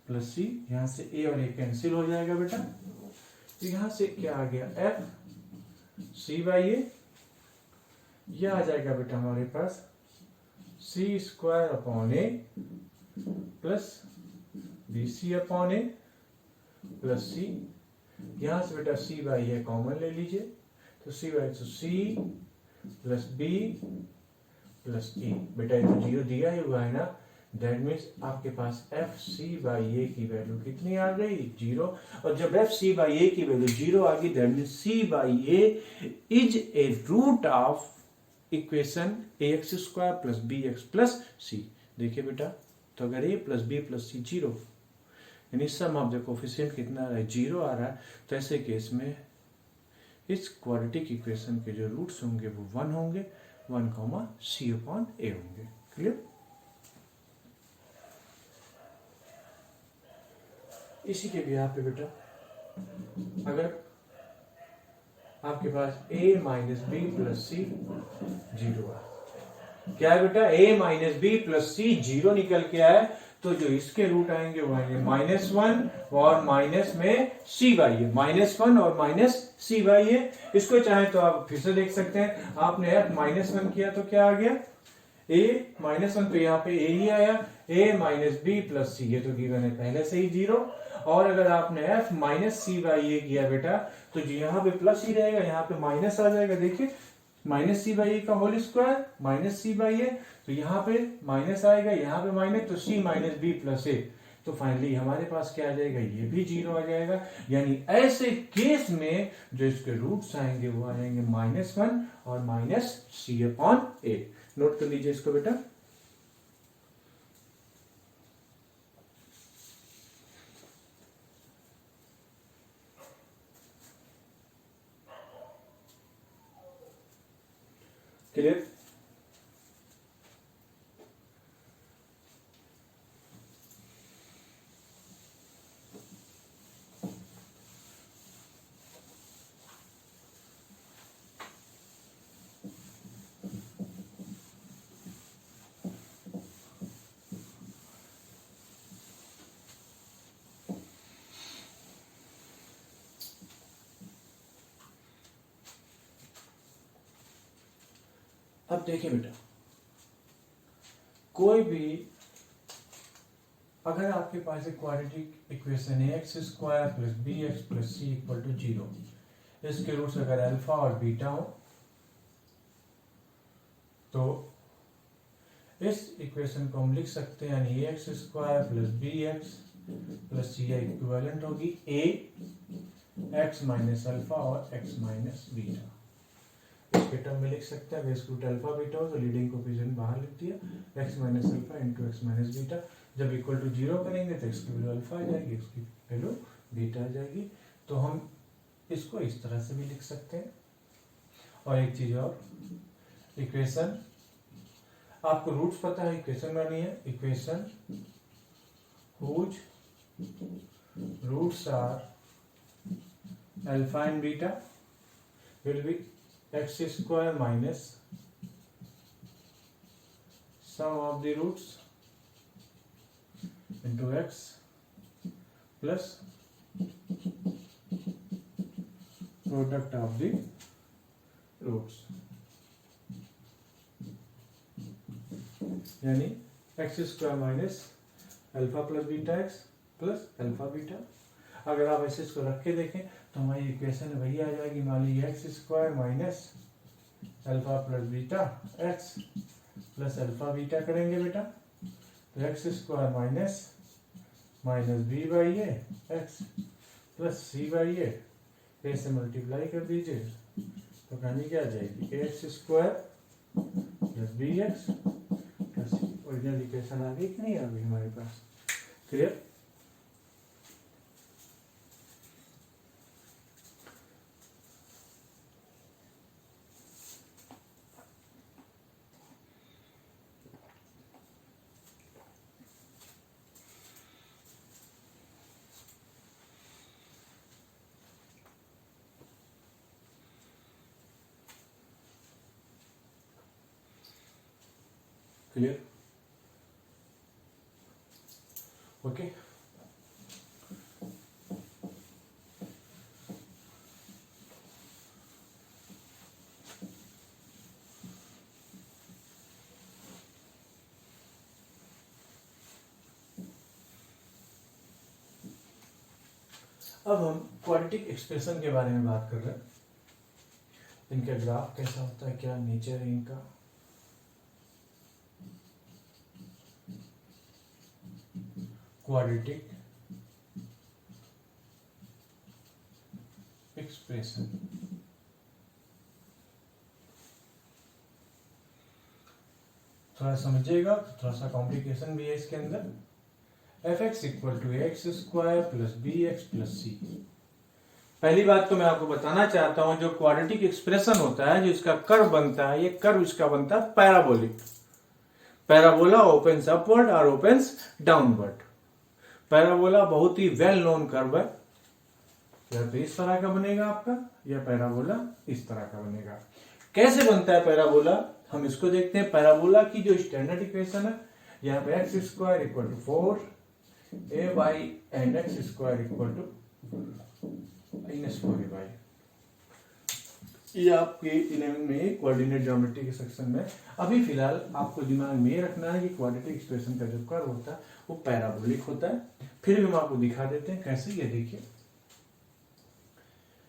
प्लस सी, यहां से ए और ए कैंसिल हो जाएगा बेटा, तो यहां से क्या आ गया एफ सी बाई ए, यह आ जाएगा बेटा हमारे पास सी स्क्वायर अपॉन ए प्लस बी सी अपॉन ए प्लस सी। यहां से बेटा सी बाई ए कॉमन ले लीजिए, तो सी बाई तो सी प्लस बी प्लस ए। बेटा ये तो 0 दिया ही हुआ है ना, दैट मीन्स आपके पास एफ सी बाई ए की वैल्यू कितनी आ गई, 0। और जब एफ सी बाई ए की वैल्यू 0 आ गई that means C by A is a root of equation A X square plus B x plus C. देखिए बेटा, तो अगर A plus B plus C 0, यानी सम ऑफ द कोफिशिएंट कितना आ रहा है, 0 आ रहा है, तो ऐसे केस में इस क्वाड्रेटिक इक्वेशन के जो रूट्स होंगे वो 1 होंगे, 1 कॉमा सी अपॉन ए होंगे। क्लियर? इसी के भी पे बेटा अगर आपके पास a minus B plus C 0 है, क्या है बेटा, a minus B plus C 0 निकल के आए, तो जो इसके रूट आएंगे वो आएंगे -1 और माइनस में सी बाई ए, -1 और माइनस सी बाई ए। इसको चाहे तो आप फिर से देख सकते हैं, आपने f -1 किया तो क्या आ गया, a -1, तो यहाँ पे a ही आया, a माइनस बी प्लस सी, ये तो गिवन है पहले से ही 0। और अगर आपने f माइनस सी बाई ए किया बेटा, तो जो यहाँ पे प्लस ही रहेगा, यहाँ पे माइनस आ जाएगा। देखिए माइनस सी बाई ए का whole square minus C by A, तो यहाँ पे माइनस आएगा, यहाँ पे माइनस, तो C minus B plus A, तो फाइनली हमारे पास क्या आ जाएगा, ये भी 0 आ जाएगा। यानी ऐसे केस में जो इसके रूट्स आएंगे वो आएंगे -1 और माइनस सी अपॉन ए। नोट कर लीजिए इसको बेटा। क्लियर? अब देखिए बेटा, कोई भी अगर आपके पास एक क्वाड्रेटिक इक्वेशन है x square plus B x plus C equal to 0, इसके रूट्स अगर अल्फा और बीटा हो, तो इस इक्वेशन को हम लिख सकते हैं, यानी x square plus B x plus c equivalent होगी ए एक्स माइनस अल्फा और एक्स माइनस बीटा। इसके टर्म में लिख सकते हैं, बेस रूट अल्फा बीटा हो तो लीडिंग कोएफिशिएंट बाहर लिख दिया, x minus alpha into x minus beta. जब इक्वल टू 0 करेंगे तो एक्स की वैल्यू अल्फा आ जाएगी, एक्स की वैल्यू बीटा आ जाएगी। तो हम इसको इस तरह से भी लिख सकते हैं। और एक चीज और, इक्वेशन आपको रूट्स पता है, इक्वेशन बनी है, equation whose roots are alpha and beta will be x square minus sum of the roots into x plus product of the roots, यानी x square minus alpha plus beta x plus alpha beta. अगर आप ऐसे इसको रख के देखें तो हमारी इक्वेशन वही आ जाएगी, मान लीजिए X square minus alpha plus beta X plus alpha beta करेंगे बेटा, तो x square minus B by A X plus C by A से मल्टीप्लाई कर दीजिए तो कहानी क्या आ जाएगी, X square plus B x plus original equation आ गई कि नहीं आ गई हमारे पास। क्लियर। क्लियर। ओके। अब हम क्वाड्रेटिक एक्सप्रेशन के बारे में बात कर रहे हैं। इनका ग्राफ कैसा होता है, क्या नेचर है इनका। क्वाड्रेटिक एक्सप्रेशन थोड़ा समझिएगा तो थोड़ा सा कॉम्प्लिकेशन भी है इसके अंदर। F X equal to X square plus B x plus C. पहली बात तो मैं आपको बताना चाहता हूं, जो क्वाड्रेटिक एक्सप्रेशन होता है, जो इसका कर्व बनता है, ये कर्व इसका बनता है पैराबोलिक। पैराबोला ओपन्स अपवर्ड और ओपन्स डाउनवर्ड। पैराबोला बहुत ही वेल नोन कर्व है, या तो इस तरह का बनेगा आपका, या पैराबोला इस तरह का बनेगा। कैसे बनता है पैराबोला, हम इसको देखते हैं। पैराबोला की जो स्टैंडर्ड इक्वेशन है, यहाँ पे x square equal to 4 ay and x square equal to -4ay। ये आपके 11 में कोऑर्डिनेट ज्योमेट्री के सेक्शन में। अभी फिलहाल आपको दिमाग में रखना है कि क्वाड्रेटिक एक्सप्रेशन का जो कर्व होता है वो पैराबोलिक होता है। फिर भी हम आपको दिखा देते हैं कैसे। ये देखिए,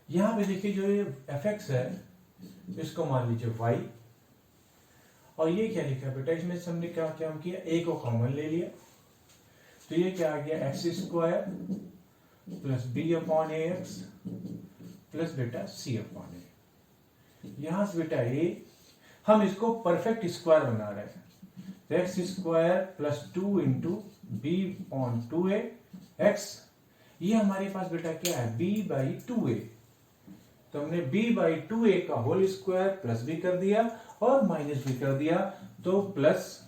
यहाँ पे देखिए जो ये एफ एक्स है, इसको मान लीजिए y, और ये क्या लिखा बेटा, इसमें से हमने क्या क्या किया, a को कॉमन ले लिया, तो ये क्या आ गया, X square plus B upon A X plus बेटा सी अपॉन ए। यहां से बेटा a, हम इसको परफेक्ट स्क्वायर बना रहे हैं, तो x square plus 2 into b upon 2a x, ये हमारे पास बेटा क्या है, b बाई 2a। तो हमने b बाई 2a का होल स्क्वायर प्लस भी कर दिया और माइनस भी कर दिया, तो प्लस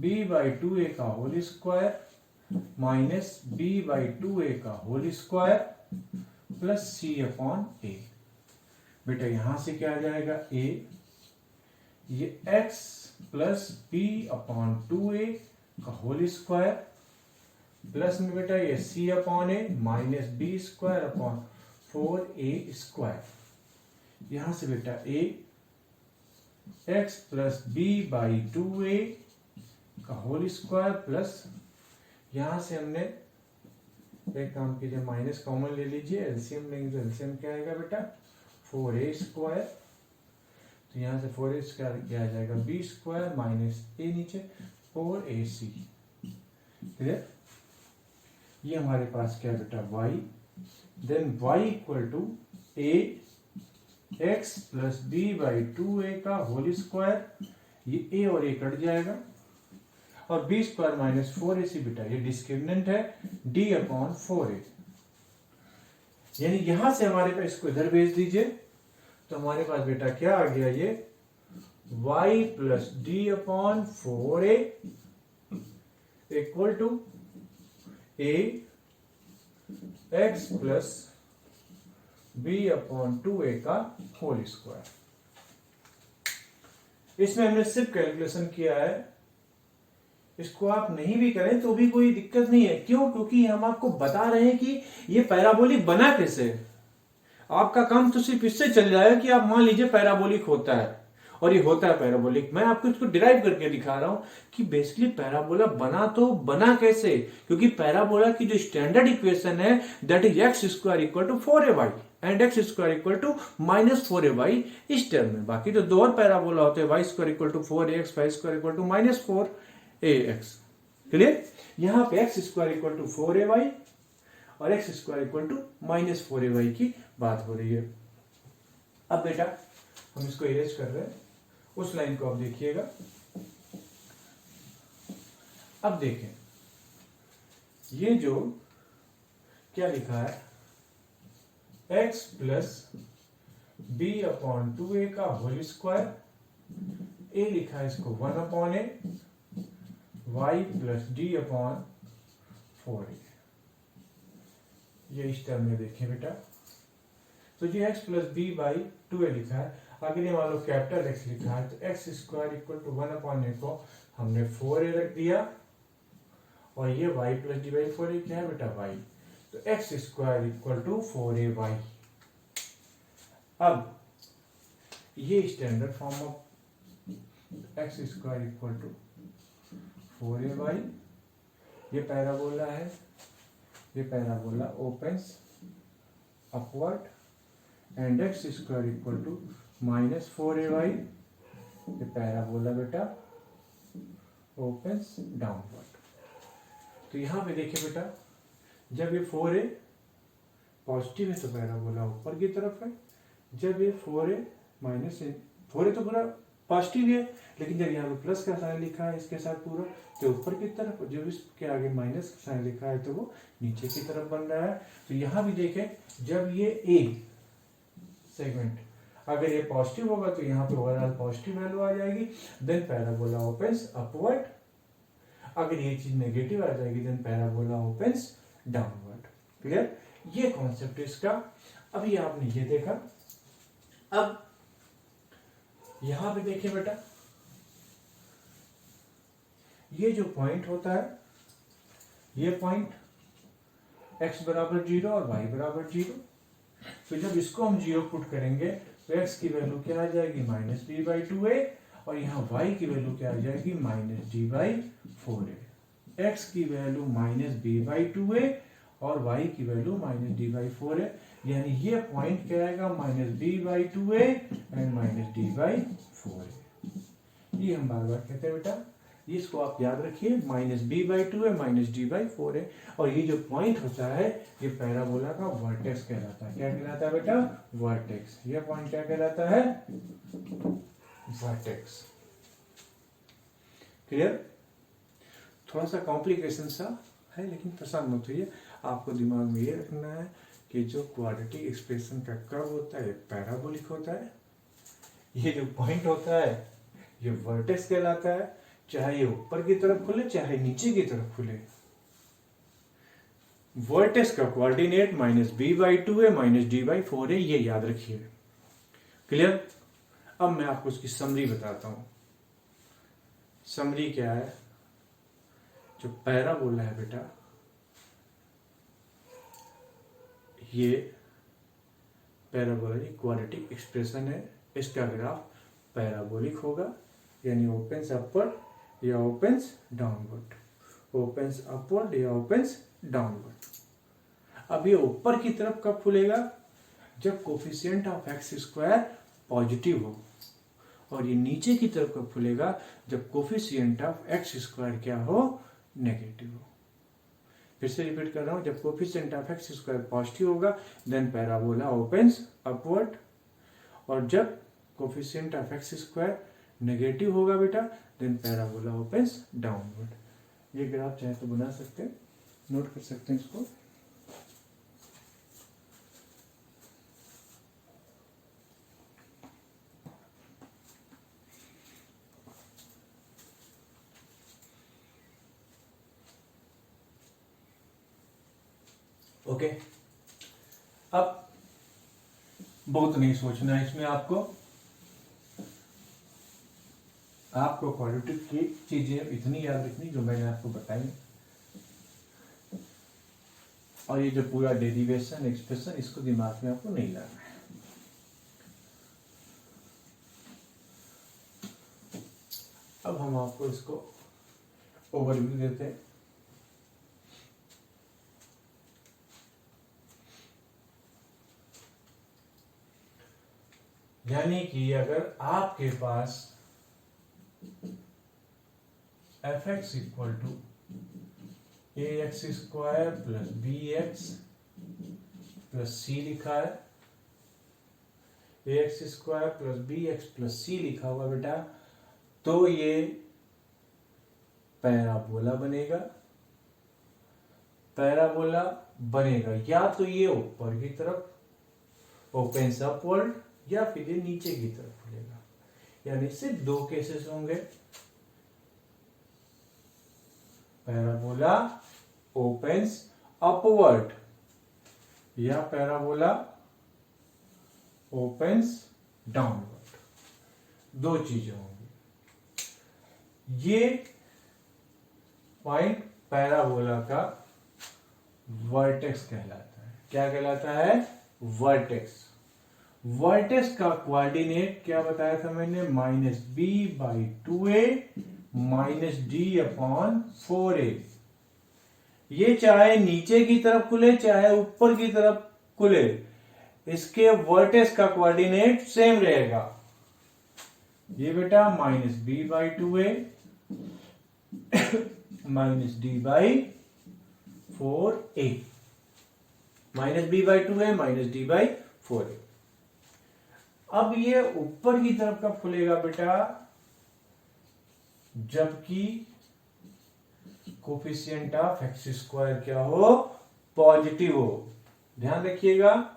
b बाई 2a का whole square minus b by 2a का whole square plus c upon a। बेटा यहां से क्या आ जाएगा, a, ये x plus b upon 2a का होल स्क्वायर प्लस में बेटा ये c upon a minus b square upon 4a square. यहां से बेटा a x plus b by 2a का होल स्क्वायर प्लस, यहां से हमने एक काम कीजिए, माइनस कॉमन ले लीजिए, एलसीएम लेंगे तो एलसीएम क्या आएगा बेटा 4a स्क्वायर, तो यहां से 4a स्क्वायर क्या आ जाएगा, b स्क्वायर माइनस a नीचे 4ac। क्लियर। ये हमारे पास क्या बेटा y, then y equal to a x plus b by 2a का होल स्क्वायर, ये a और a कट जाएगा, और b स्क्वायर माइनस 4ac बेटा ये डिस्क्रिमिनेंट है d अपॉन 4a। यानी यहां से हमारे पास इसको इधर भेज दीजिए, तो हमारे पास बेटा क्या आ गया, ये y plus d upon 4a equal to a x plus b upon 2a का होल स्क्वायर। इसमें हमने सिर्फ कैलकुलेशन किया है, इसको आप नहीं भी करें तो भी कोई दिक्कत नहीं है। क्यों? क्योंकि हम आपको बता रहे हैं कि ये पैराबोलिक बना कैसे। आपका काम तो सिर्फ इससे चल जाएगा कि आप मान लीजिए पैराबोलिक होता है और ये होता है पैराबोलिक। मैं आपको इसको डिराइव करके दिखा रहा हूं कि बेसिकली पैराबोला बना कैसे, क्योंकि पैराबोला की जो स्टैंडर्ड इक्वेशन है that is x square equal to 4ay and x square equal to -4ay इस टर्म में। बाकी जो दो और पैराबोला होते हैं y square equal to 4ax, y square equal to -4ax। Clear? यहां पे x square equal to 4ay और x square equal to -4ay की बात हो रही है। अब बेटा हम इसको इरेज कर रहे हैं, उस लाइन को आप देखिएगा। अब देखें ये जो क्या लिखा है, x plus B upon 2a का होल स्क्वायर, a लिखा है इसको 1 upon a, y plus D upon 4a। ये इस टर्म में देखें बेटा, तो जो x plus b by 2a लिखा है, अगर ये मान लो कैपिटल x लिखा है तो x square equal to 1 upon a को हमने 4a रख दिया, और ये y plus D by 4a क्या है बेटा y, तो x square equal to 4ay। अब ये standard form of x square equal to 4ay, ये पैराबोला है, ये parabola opens upward and x square equal to -4ay, ये पैराबोला बेटा ओपन्स डाउनवर्ड। तो यहां पे देखिए बेटा, जब ये 4a पॉजिटिव है तो पैराबोला ऊपर की तरफ है, जब ये 4a माइनस 4a तो पूरा पॉजिटिव है, लेकिन जब यहाँ पे प्लस का साइन लिखा है इसके साथ पूरा तो ऊपर की तरफ, जब इसके आगे माइनस का साइन लिखा है तो वो नीचे की तरफ बन रहा है। तो यहाँ भी देखें, जब ये ए सेगमेंट अगर ये पॉजिटिव होगा तो यहाँ पे ओवरऑल पॉजिटिव वैल्यू आ जाएगी, देन पैराबोला ओपन्स अपवर्ड। अगर ये चीज नेगेटिव आ जाएगी then parabola opens downward. Clear? ये कॉन्सेप्ट इसका। अभी आपने ये देखा, अब यहां पे देखिए बेटा, ये जो पॉइंट होता है, ये पॉइंट x बराबर 0 और y बराबर 0, तो जब इसको हम 0 पुट करेंगे तो x की वैल्यू क्या आ जाएगी -b/2a, और यहाँ y की वैल्यू क्या आ जाएगी -d/4a। x की वैल्यू -b/2a और y की वैल्यू -d/4a, यानी ये पॉइंट क्या आएगा -b/2a एंड -d/4a। ये हम बार बार कहते हैं बेटा, इसको आप याद रखिए, -b/2a -d/4a। और ये जो पॉइंट होता है ये पैराबोला का वर्टेक्स कहलाता है। क्या कहलाता है बेटा? वर्टेक्स। ये पॉइंट क्या कहलाता है? वर्टेक्स। क्लियर? थोड़ा सा कॉम्प्लिकेशन सा है, लेकिन परेशान मत होइए, आपको दिमाग में ये रखना है कि जो क्वाड्रेटिक एक्सप्रेशन का कर्व होता है पैराबोलिक होता है, ये जो पॉइंट होता है ये वर्टेक्स कहलाता है, चाहे ये ऊपर की तरफ खुले चाहे नीचे की तरफ खुले। वर्टेक्स का कोऑर्डिनेट -b/2a -d/4a, ये याद रखिए। क्लियर? अब मैं आपको उसकी समरी बताता हूं। समरी क्या है? जो पैराबोला है बेटा, ये पैराबोला की क्वाड्रेटिक एक्सप्रेशन है, इसका ग्राफ पैराबोलिक होगा, यानी ओपन्स अपवर्ड या ओपन्स डाउनवर्ड, ओपन्स अपवर्ड या ओपन्स डाउनवर्ड। अब ये ऊपर की तरफ कब खुलेगा? जब coefficient of x square positive हो, और ये नीचे की तरफ कब खुलेगा? जब कोफिशिएंट ऑफ एक्स स्क्वायर क्या हो? नेगेटिव हो। फिर से रिपीट कर रहा हूं, जब coefficient of x square positive होगा देन पैराबोला ओपन्स अपवर्ड, और जब coefficient of x square negative होगा बेटा देन पैराबोला ओपन्स डाउनवर्ड। ये ग्राफ चाहे तो बना सकते हैं, नोट कर सकते हैं इसको। ओके, अब बहुत नहीं सोचना है इसमें, आपको क्वाड्रेटिक की चीजें इतनी याद रखनी जो मैंने आपको बताई, और ये जो पूरा डेरिवेशन एक्सप्रेशन इसको दिमाग में आपको नहीं लाना है। हम आपको इसको ओवरव्यू देते हैं। यानी कि अगर आपके पास F X equal to A X square plus B x plus C लिखा है, A X square plus B x plus C लिखा हुआ बेटा, तो ये पैराबोला बनेगा। पैराबोला बनेगा या तो ये ऊपर की तरफ ओपन अपवर्ड या फिर ये नीचे की तरफ खुलेगा। यानी सिर्फ दो केसेस होंगे, पैराबोला ओपन्स अपवर्ड या पैराबोला ओपन्स डाउनवर्ड। दो चीजें होंगी। ये पॉइंट पैराबोला का वर्टेक्स कहलाता है। क्या कहलाता है? वर्टेक्स। वर्टेक्स का कोऑर्डिनेट क्या बताया था मैंने? -b/2a -d/4a। ये चाहे नीचे की तरफ खुले चाहे ऊपर की तरफ खुले, इसके वर्टेक्स का कोऑर्डिनेट सेम रहेगा। ये बेटा -b/2a -d/4a, -b/2a -d/4a। अब ये ऊपर की तरफ कब खुलेगा बेटा? जबकि कोफिशिएंट ऑफ एक्स स्क्वायर क्या हो? पॉजिटिव हो। ध्यान रखिएगा,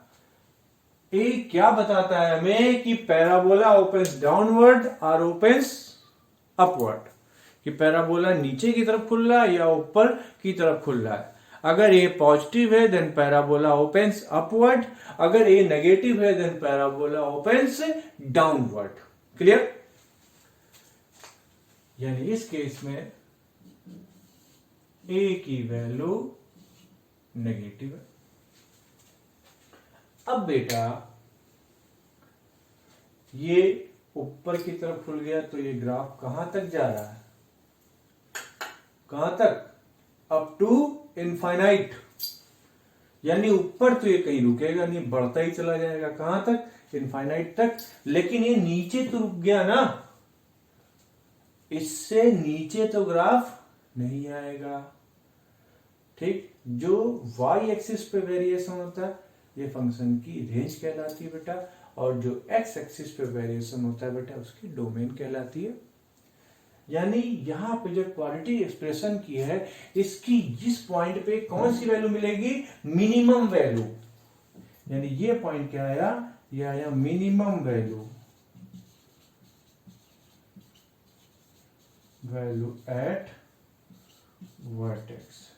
ए क्या बताता है हमें कि पैराबोला ओपन्स डाउनवर्ड और ओपन्स अपवर्ड, कि पैराबोला नीचे की तरफ खुल रहा है या ऊपर की तरफ खुल रहा है। अगर ए पॉजिटिव है देन पैराबोला ओपन्स अपवर्ड, अगर ए नेगेटिव है then parabola opens downward. Clear? यानी इस केस में ए की वैल्यू नेगेटिव है। अब बेटा ये ऊपर की तरफ खुल गया तो ये ग्राफ कहां तक जा रहा है? कहां तक? Up to infinite. यानी ऊपर तो ये कहीं रुकेगा नहीं, बढ़ता ही चला जाएगा। कहां तक? इनफाइनाइट तक। लेकिन ये नीचे तो रुक गया ना, इससे नीचे तो ग्राफ नहीं आएगा। ठीक? जो y एक्सिस पे वेरिएशन होता है ये फंक्शन की रेंज कहलाती है बेटा, और जो x एक्सिस पे वेरिएशन होता है बेटा उसकी डोमेन कहलाती है। यानी यहां पे जो क्वालिटी एक्सप्रेशन की है, इसकी जिस पॉइंट पे कौन सी वैल्यू मिलेगी? Minimum value. यानी ये पॉइंट क्या आया? ये आया minimum value, value eight vertex.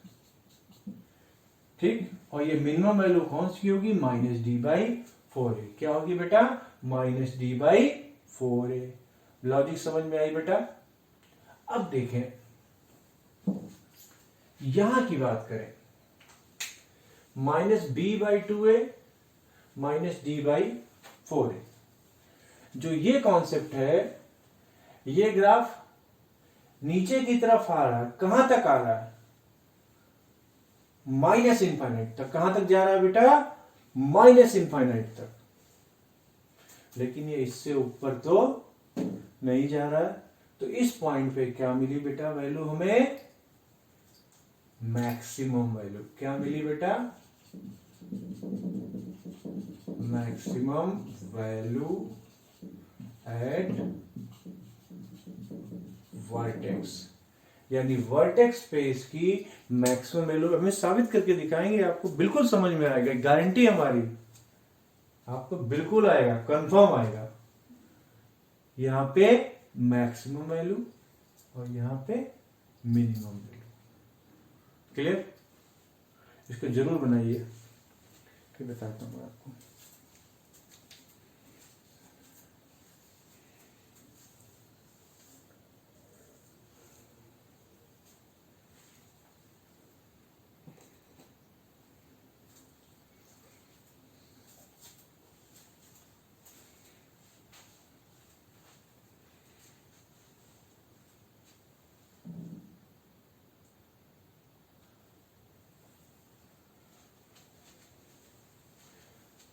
ठीक? और ये मिनिमम वैल्यू कौन सी होगी? -d/4a। क्या होगी बेटा? -d/4a। लॉजिक समझ में आई बेटा? अब देखें, यहां की बात करें, -b/2a -d/4a। जो ये कॉन्सेप्ट है, ये ग्राफ नीचे की तरफ आ रहा है। कहां तक आ रहा है? माइनस इनफाइनाइट तक। कहां तक जा रहा है बेटा? माइनस इनफाइनाइट तक। लेकिन ये इससे ऊपर तो नहीं जा रहा है। तो इस पॉइंट पे क्या मिली बेटा वैल्यू हमें? Maximum value. क्या मिली बेटा? Maximum value eight vertex. यानी वर्टेक्स स्पेस की मैक्सिमम वैल्यू हमें साबित करके दिखाएंगे, आपको बिल्कुल समझ में आएगा, गारंटी हमारी, आपको बिल्कुल आएगा, कंफर्म आएगा। यहां पे मैक्सिमम वैल्यू और यहां पे मिनिमम वैल्यू। क्लियर? इसको जरूर बनाइए, फिर बताता हूं आपको।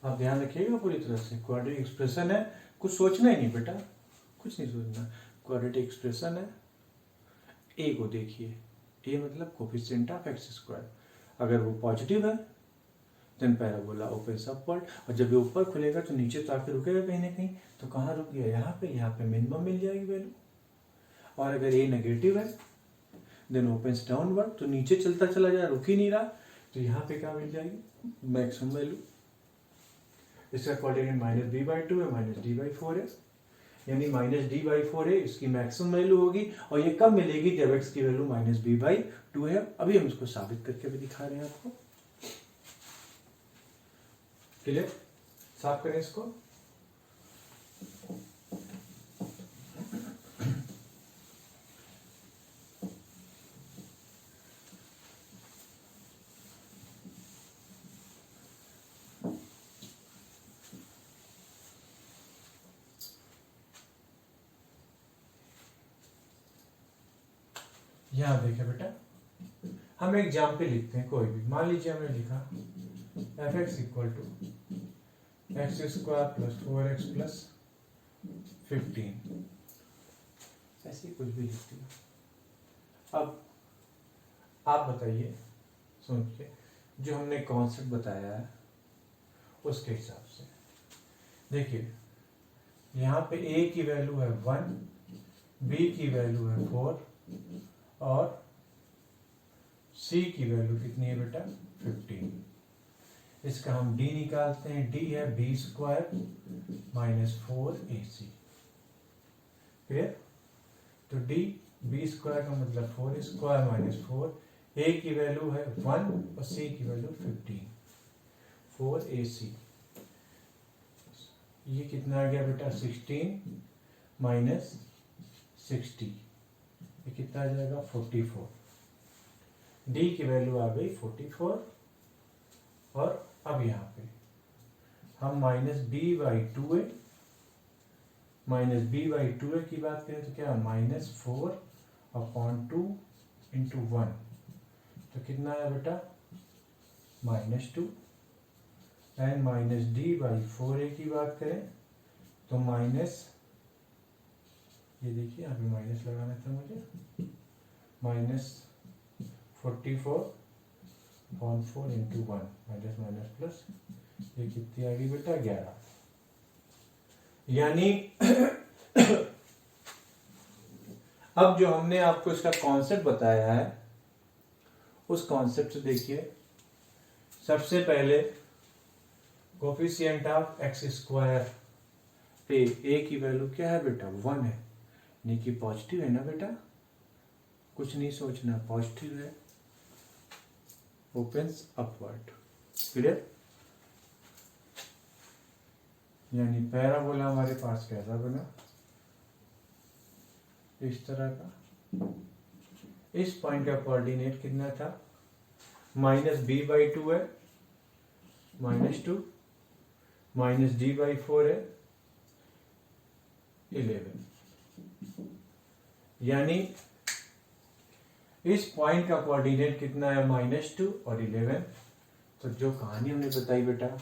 आप ध्यान रखिएगा पूरी तरह से, क्वाड्रेटिक एक्सप्रेशन है, कुछ सोचना ही नहीं बेटा, कुछ नहीं सोचना। क्वाड्रेटिक एक्सप्रेशन है, ए को देखिए, ए मतलब कोफिशिएंट ऑफ एक्स स्क्वायर, अगर वो पॉजिटिव है देन पैराबोला ओपन्स अपवर्ड, और जब ये ऊपर खुलेगा तो नीचे तो आके रुकेगा कहीं ना कहीं, तो कहाँ रुक गया, यहाँ पे मिनिमम मिल जाएगी वैल्यू। और अगर ए नेगेटिव है देन ओपन्स डाउनवर्ड, तो नीचे चलता चला जाए, रुक ही नहीं रहा, तो यहाँ पे क्या मिल जाएगी, मैक्सिमम वैल्यू। इसका कोऑर्डिनेट -b/2 है, -d/4 है, यानी -d/4 है, इसकी मैक्सिमम वैल्यू होगी। और ये कब मिलेगी, जब x की वैल्यू -b/2 है। अभी हम इसको साबित करके भी दिखा रहे हैं आपको। क्लियर, साफ करें इसको। यहां देखिए बेटा, हम एग्जाम्पल लिखते हैं कोई भी, मान लीजिए हमने लिखा f(x) = x² + 4x + 15, ऐसे ही कुछ भी लिखते हैं। अब आप बताइए, सोचिए, जो हमने कॉन्सेप्ट बताया है उसके हिसाब से देखिए, यहाँ पे a की वैल्यू है 1, b की वैल्यू है 4 और c की वैल्यू कितनी है बेटा, 15। इसका हम d निकालते हैं, d है b² - 4ac। क्लियर, तो d b² का मतलब 4² - 4, a की वैल्यू है 1 और c की वैल्यू 15, 4ac। ये कितना आ गया बेटा, 16 - 60, ये कितना आ जाएगा, 44। d की वैल्यू आ गई 44। और अब यहाँ पे हम -b/2a की बात करें तो क्या, -4/2 × 1, तो कितना है बेटा, -2। एंड -d/4a की बात करें तो ये देखिए, यहाँ पे माइनस लगाना था मुझे, -44/4 × 1, माइनस प्लस, ये कितनी आ गई बेटा, 11। यानी अब जो हमने आपको इसका कॉन्सेप्ट बताया है, उस कॉन्सेप्ट से देखिए, सबसे पहले कोफिशिएंट ऑफ x² पे a की वैल्यू क्या है बेटा, 1 है, यानी कि पॉजिटिव है ना बेटा, कुछ नहीं सोचना, पॉजिटिव है, ओपन्स अपवर्ड। क्लियर, यानी पैराबोला हमारे पास कैसा बना, इस तरह का। इस पॉइंट का कोऑर्डिनेट कितना था, -b/2 है, -2, -d/4 है, 11। यानी इस पॉइंट का कोऑर्डिनेट कितना है, -2 और 11। तो जो कहानी हमने बताई बेटा,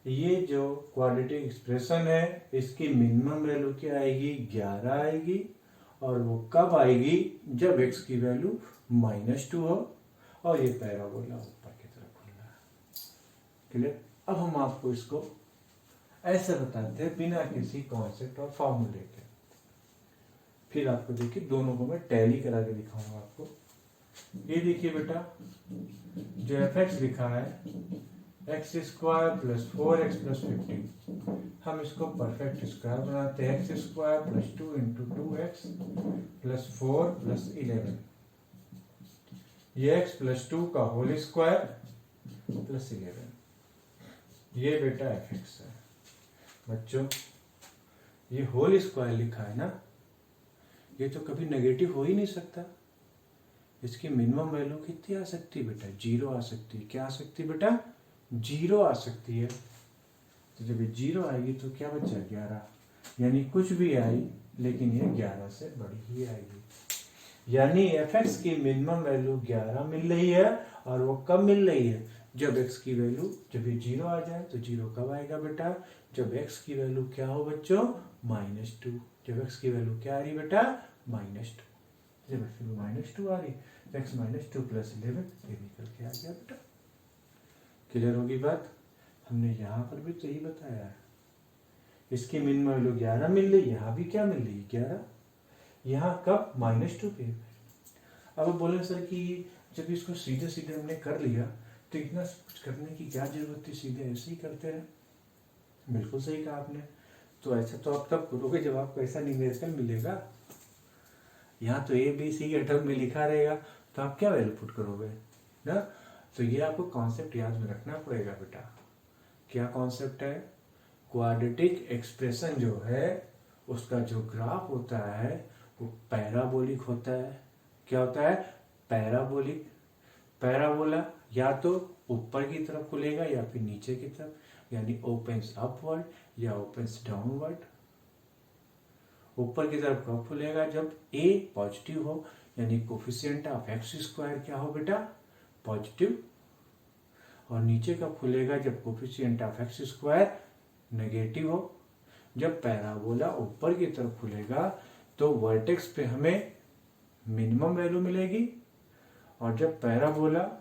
ये जो क्वाड्रेटिक एक्सप्रेशन है, इसकी मिनिमम वैल्यू क्या आएगी, 11 आएगी। और वो कब आएगी, जब x की वैल्यू -2 हो और ये पैराबोला ऊपर की तरफ खुल रहा है। क्लियर, अब हम आपको इसको ऐसे बताते हैं बिना किसी कॉन्सेप्ट और फॉर्मूले के। फिर आपको देखिए, दोनों को मैं टैली करा के दिखाऊंगा आपको। ये देखिए बेटा, जो f(x) लिखा है, x² + 4x + 15, हम इसको परफेक्ट स्क्वायर बनाते हैं, x² + 2 × 2x + 4 + 11, ये x + 2 का होल स्क्वायर + 11, ये बेटा f(x) है। बच्चों, ये होल स्क्वायर लिखा है ना, ये तो कभी नेगेटिव हो ही नहीं सकता। इसकी मिनिमम वैल्यू कितनी आ सकती है बेटा, 0 आ सकती है। क्या आ सकती है बेटा, 0 आ सकती है। तो जब ये 0 आएगी तो क्या बचा, 11, यानी कुछ भी आई लेकिन ये 11 से बड़ी ही आएगी। यानी f(x) की मिनिमम वैल्यू 11 मिल रही है। और वो कब मिल रही है, जब x की वैल्यू जब ये 0 आ जाए तो 0 कब आएगा बेटा, जब x की वैल्यू क्या हो बच्चों, -2। जब x की वैल्यू क्या आ रही बेटा, -2। जब x की वैल्यू -2 आ रही तो x -2 + 11 ये निकल के आ गया बेटा। क्लियर होगी बात। हमने यहाँ पर भी तो यही बताया है, इसकी मिनिमम वैल्यू 11 मिल रही, यहाँ भी क्या मिल रही है 11, यहाँ कब -2 पे। अब बोले सर कि जब इसको सीधे सीधे हमने कर लिया तो इतना कुछ करने की क्या जरूरत थी, सीधे ऐसे ही करते हैं। बिल्कुल सही कहा आपने। तो ऐसा तो आप तब करोगे जब आपको ऐसा न्यूमेरिकल मिलेगा। यहाँ तो ए बी सी के टर्म में लिखा रहेगा तो आप क्या वैल्यू पुट करोगे ना। तो ये आपको कॉन्सेप्ट याद में रखना पड़ेगा बेटा। क्या कॉन्सेप्ट है, क्वाड्रेटिक एक्सप्रेशन जो है उसका जो ग्राफ होता है वो पैराबोलिक होता है। क्या होता है, पैराबोलिक। पैराबोला या तो ऊपर की तरफ खुलेगा या फिर नीचे की तरफ, यानी ओपन्स अपवर्ड या ओपन्स डाउनवर्ड। ऊपर की तरफ कब खुलेगा, जब a पॉजिटिव हो, यानी कोफिशिएंट ऑफ एक्स स्क्वायर क्या हो बेटा, पॉजिटिव। और नीचे कब खुलेगा, जब coefficient of x square negative हो। जब पैराबोला ऊपर की तरफ खुलेगा तो वर्टेक्स पे हमें मिनिमम वैल्यू मिलेगी, और जब पैराबोला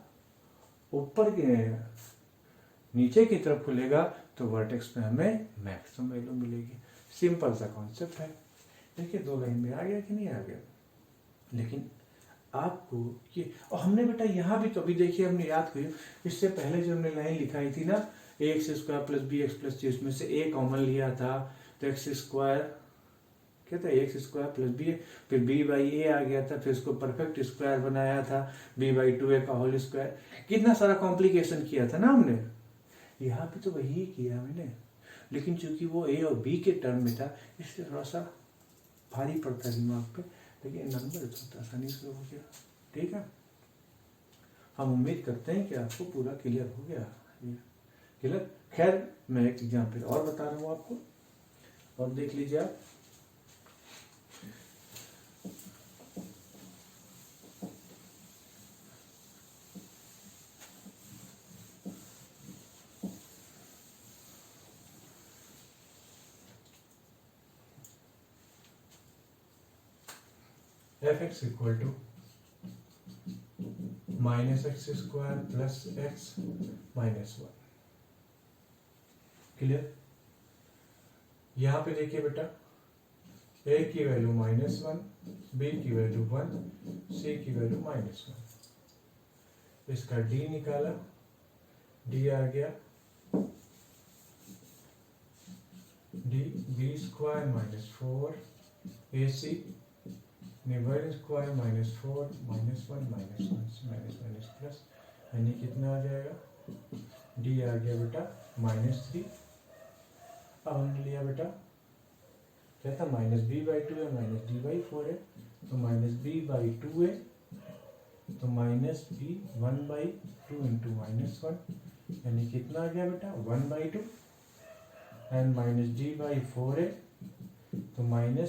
ऊपर के नीचे की तरफ खुलेगा तो वर्टेक्स पे हमें मैक्सिमम वैल्यू मिलेगी। सिंपल सा कॉन्सेप्ट है। देखिए 2 लाइन में आ गया कि नहीं आ गया। लेकिन आपको ये, और हमने बेटा यहाँ भी तो अभी देखिए हमने याद करिए, इससे पहले जो हमने लाइन लिखाई थी ना, ax² + bx + c, उसमें से a कॉमन लिया था तो x² क्या था, ax² + b, फिर b/a आ गया था, फिर उसको परफेक्ट स्क्वायर बनाया था b/2a का होल स्क्वायर। कितना सारा कॉम्प्लिकेशन किया था ना हमने, यहाँ पे तो वही किया मैंने। लेकिन चूंकि वो a और b के टर्म में था इसलिए थोड़ा सा भारी पड़ता है दिमाग पे, लेकिन नंबर तो आसानी से हो गया। ठीक है, हम उम्मीद करते हैं कि आपको पूरा क्लियर हो गया। क्लियर। खैर मैं एक एग्जाम्पल और बता रहा हूँ आपको, और देख लीजिए आप। f(x) = -x² + x - 1। क्लियर। यहाँ पे देखिए बेटा, a की वैल्यू -1, b की वैल्यू 1, c की वैल्यू -1। इसका d निकाला, d आ गया d b² - 4 ac (1² - 4 -1 प्लस, यानी कितना आ जाएगा, d आ गया बेटा -3। अब हमने लिया बेटा क्या था, -b/2 है -d/4 है, तो -b/2 है तो -b1/2 × -1, यानी कितना आ गया बेटा 1/2, एंड -d/4 है तो -d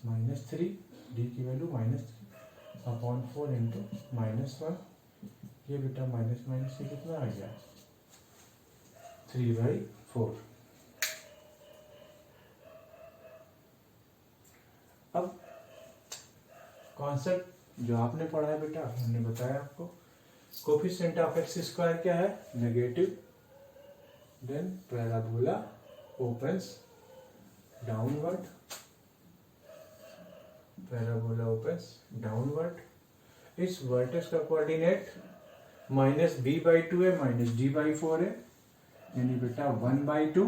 -3, d की वैल्यू -3/4 × -1, ये बेटा माइनस से कितना आ गया 3/4। अब कॉन्सेप्ट जो आपने पढ़ा है बेटा, हमने बताया आपको, कोफिशिएंट ऑफ x² क्या है, negative. Then parabola opens downward, parabola opens downward. इस वर्टेक्स का कोऑर्डिनेट -b/2 है -d/4 है, यानी बेटा 1/2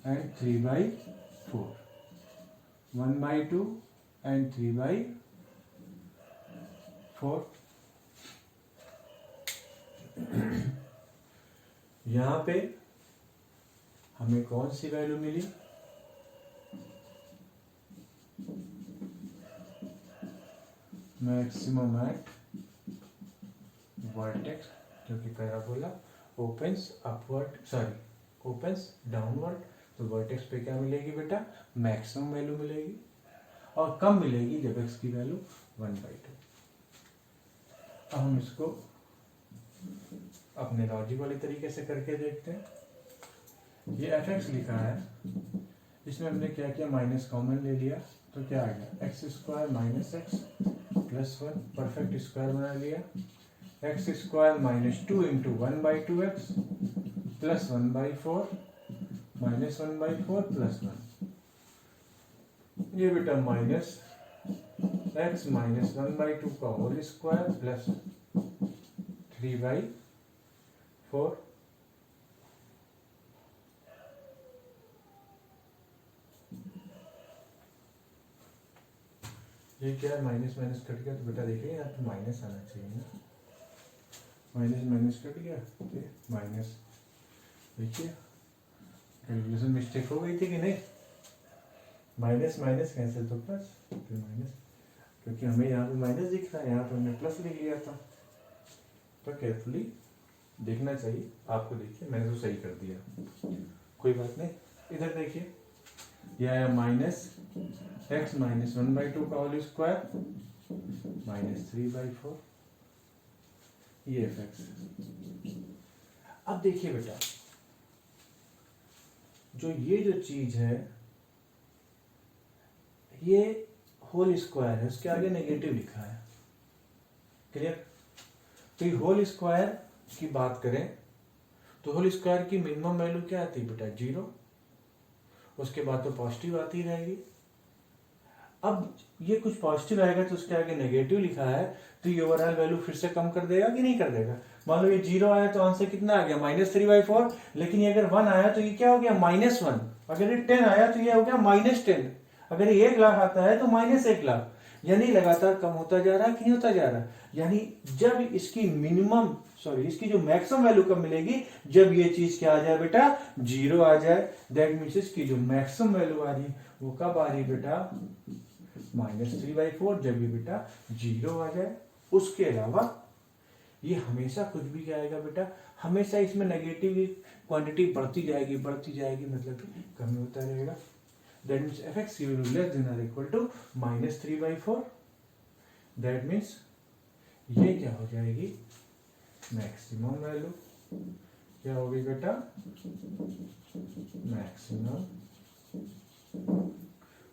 एंड 3/4, 1/2 एंड 3/4। यहाँ पे हमें कौन सी वैल्यू मिली, मैक्सिमम एट वर्टेक्स, जो कि parabola opens upward opens downward, तो वर्टेक्स पे क्या मिलेगी बेटा, मैक्सिमम वैल्यू मिलेगी, और कम मिलेगी जब x की वैल्यू 1/2। अब हम इसको अपने लॉजिक वाले तरीके से करके देखते हैं। ये fx लिखा है, इसमें हमने क्या किया, माइनस कॉमन ले लिया, तो क्या आ गया X square minus X plus one, perfect square बना लिया, X square minus two into one by two X plus one by four minus one by four plus one, ये बेटा minus X minus one by two का whole square plus three by four, ये क्या है, minus minus cut गया, तो बेटा देखिए यहाँ पे माइनस आना चाहिए ना, माइनस माइनस कट गया, माइनस, देखिए कैलकुलेशन मिस्टेक हो गई थी कि नहीं, माइनस माइनस कैंसिल तो प्लस, फिर माइनस, क्योंकि हमें यहाँ पे माइनस दिख रहा है, यहाँ पे हमने प्लस लिख लिया था, तो केयरफुली देखना चाहिए आपको। देखिए मैंने तो सही कर दिया, कोई बात नहीं। इधर देखिए यह आया minus X minus one by two का whole square minus three by four, ये एफ। अब देखिए बेटा, जो ये जो चीज है ये होल स्क्वायर है, उसके आगे नेगेटिव लिखा है, क्लियर। तो ये होल स्क्वायर की बात करें तो होल स्क्वायर की मिनिमम वैल्यू क्या आती है बेटा, जीरो, उसके बाद तो पॉजिटिव आती रहेगी। अब ये कुछ पॉजिटिव आएगा तो उसके आगे नेगेटिव लिखा है, तो ये ओवरऑल वैल्यू फिर से कम कर देगा कि नहीं कर देगा। मान लो ये जीरो आया तो आंसर कितना आ गया, माइनस थ्री बाई फोर, लेकिन ये अगर वन आया तो ये क्या हो गया, माइनस वन, अगर ये 10 आया तो ये हो गया माइनस 10, अगर ये 1 लाख आता है तो माइनस 1 लाख, यानी लगातार कम होता जा रहा है कि नहीं होता जा रहा है। यानी जब इसकी मिनिमम इसकी जो मैक्सिमम वैल्यू कब मिलेगी, जब ये चीज क्या आ जाए बेटा, जीरो आ जाए, दैट मीन्स इसकी जो मैक्सिमम वैल्यू आ रही है वो कब आ रही बेटा, माइनस थ्री बाई फोर, जब ये बेटा जीरो आ जाए। उसके अलावा ये हमेशा कुछ भी क्या आएगा बेटा, हमेशा इसमें नेगेटिव क्वांटिटी बढ़ती जाएगी मतलब कम होता रहेगा। That means F X less than और equal to minus three by four, that means ये क्या हो जाएगी, मैक्सिमम वैल्यू क्या होगी बेटा, मैक्सिमम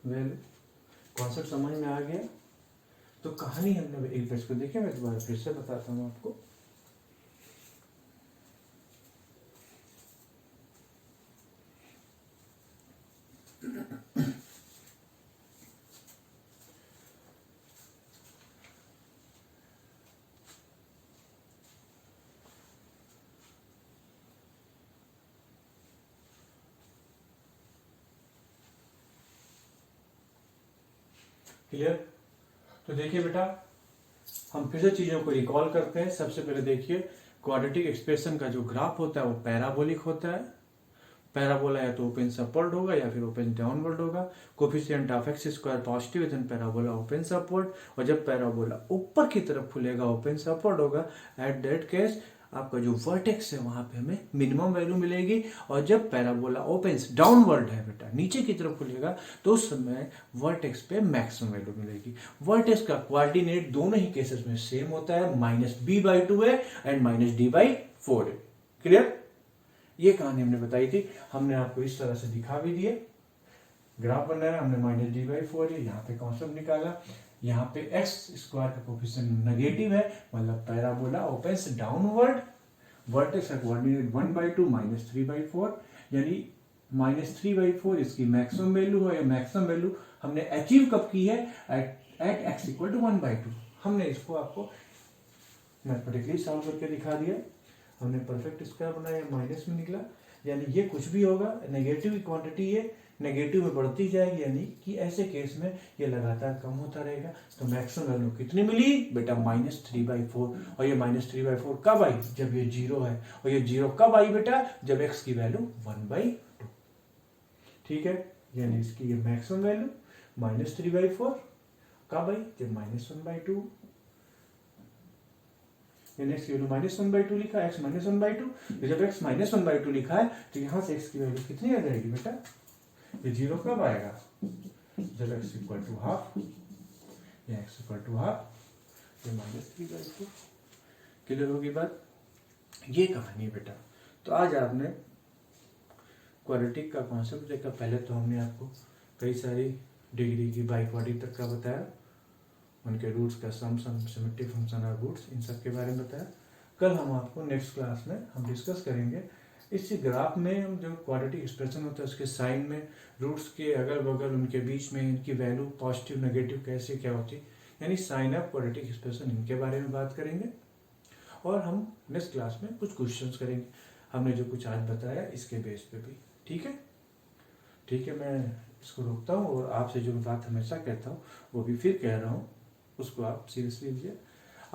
वैल्यू। कॉन्सेप्ट समझ में आ गया। तो कहानी हमने एक पेज को देखे, मैं दोबारा फिर से बताता हूं आपको। क्लियर। तो देखिए बेटा, हम फिर से चीजों को रिकॉल करते हैं। सबसे पहले देखिए, क्वाड्रेटिक एक्सप्रेशन का जो ग्राफ होता है वो पैराबोलिक होता है। पैराबोला या तो ओपन अपवर्ड होगा या फिर ओपन डाउनवर्ड होगा। Coefficient of x square positive है, देन पैराबोला ओपन अपवर्ड, और जब पैराबोला ऊपर की तरफ खुलेगा ओपन अपवर्ड होगा, एट दैट केस आपका जो वर्टेक्स है वहां पे हमें मिनिमम वैल्यू मिलेगी। और जब पैराबोला ओपन डाउनवर्ड है बेटा, नीचे की तरफ खुलेगा, तो उस समय वर्टेक्स पे मैक्सिमम वैल्यू मिलेगी। वर्टेक्स का कोऑर्डिनेट दोनों ही केसेस में सेम होता है, माइनस बी बाई टू है and minus D by four है। क्लियर। ये कहानी हमने बताई थी, हमने आपको इस तरह से दिखा भी दिए। ग्राफ बनाया हमने, माइनस डी बाई फोर है, यहाँ पे कॉन्सेप्ट निकाला, यहाँ पे एक्स स्क्वायर का कोफिशिएंट नेगेटिव है, मतलब पैराबोला ओपन्स डाउनवर्ड, वर्टेक्स का कोऑर्डिनेट 1 बाई 2 माइनस 3 बाई 4, यानी माइनस 3 बाई 4 इसकी मैक्सिमम वैल्यू है। मैक्सिमम वैल्यू हमने अचीव कब की है, at x equal to 1 by 2। हमने इसको आपको मैथमेटिकली सॉल्व करके दिखा दिया। हमने परफेक्ट स्क्वायर बनाया, माइनस में निकला, यानी ये कुछ भी होगा नेगेटिव क्वांटिटी है, नेगेटिव में बढ़ती जाएगी, यानी कि ऐसे केस में ये लगातार कम होता रहेगा। तो मैक्सिमम वैल्यू कितनी मिली बेटा, माइनस 3 बाई 4। और ये माइनस 3 बाई 4 कब आई, जब ये जीरो है। और ये जीरो कब आई बेटा, जब एक्स की वैल्यू 1 बाई 2। ठीक है, यानी इसकी ये मैक्सिमम वैल्यू माइनस 3 बाई 4 कब आई, जब माइनस 1 बाई 2। एक्स की वैल्यू माइनस 1 बाई 2 लिखा है, एक्स माइनस 1 बाई 2। जब एक्स माइनस 1 बाई 2 लिखा है तो यहाँ से एक्स की वैल्यू कितनी आ जाएगी बेटा, ये जीरो कब आएगा, जब एक्स इक्वल टू हाफ, या एक्स इक्वल टू हाफ, ये माइनस 3 बाई 4। क्लियर होगी बात? ये कहानी है बेटा। तो आज आपने क्वाड्रेटिक का कॉन्सेप्ट देखा। पहले तो हमने आपको कई सारी डिग्री की बाइक्वाडी तक का बताया, उनके रूट्स का सम सिमेट्रिक फंक्शन और रूट्स, इन सब के बारे में बताया। कल हम आपको नेक्स्ट क्लास में हम डिस्कस करेंगे इस ग्राफ में हम जो क्वाड्रेटिक एक्सप्रेशन होता है उसके साइन में रूट्स के अगल बगल उनके बीच में इनकी वैल्यू पॉजिटिव नेगेटिव कैसे क्या होती है, यानी साइन ऑफ क्वाड्रेटिक एक्सप्रेशन, इनके बारे में बात करेंगे। और हम नेक्स्ट क्लास में कुछ क्वेश्चंस करेंगे हमने जो कुछ आज बताया इसके बेस पे भी। ठीक है? ठीक है, मैं इसको रोकता हूँ और आपसे जो बात हमेशा कहता हूँ वो भी फिर कह रहा हूँ, उसको आप सीरियसली लीजिए।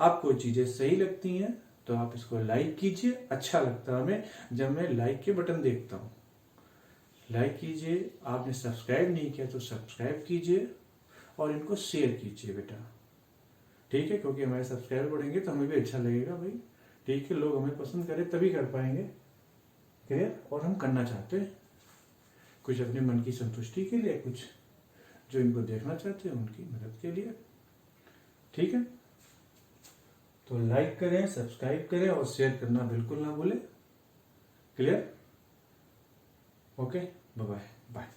आपको चीज़ें सही लगती हैं तो आप इसको लाइक कीजिए। अच्छा लगता है हमें जब मैं लाइक के बटन देखता हूँ, लाइक कीजिए। आपने सब्सक्राइब नहीं किया तो सब्सक्राइब कीजिए और इनको शेयर कीजिए बेटा। ठीक है? क्योंकि हमारे सब्सक्राइबर बढ़ेंगे तो हमें भी अच्छा लगेगा भाई। ठीक है? लोग हमें पसंद करें तभी कर पाएंगे। क्लियर? और हम करना चाहते हैं कुछ अपने मन की संतुष्टि के लिए, कुछ जो इनको देखना चाहते हैं उनकी मदद के लिए। ठीक है? तो लाइक करें, सब्सक्राइब करें और शेयर करना बिल्कुल ना भूलें। क्लियर? Okay, bye bye.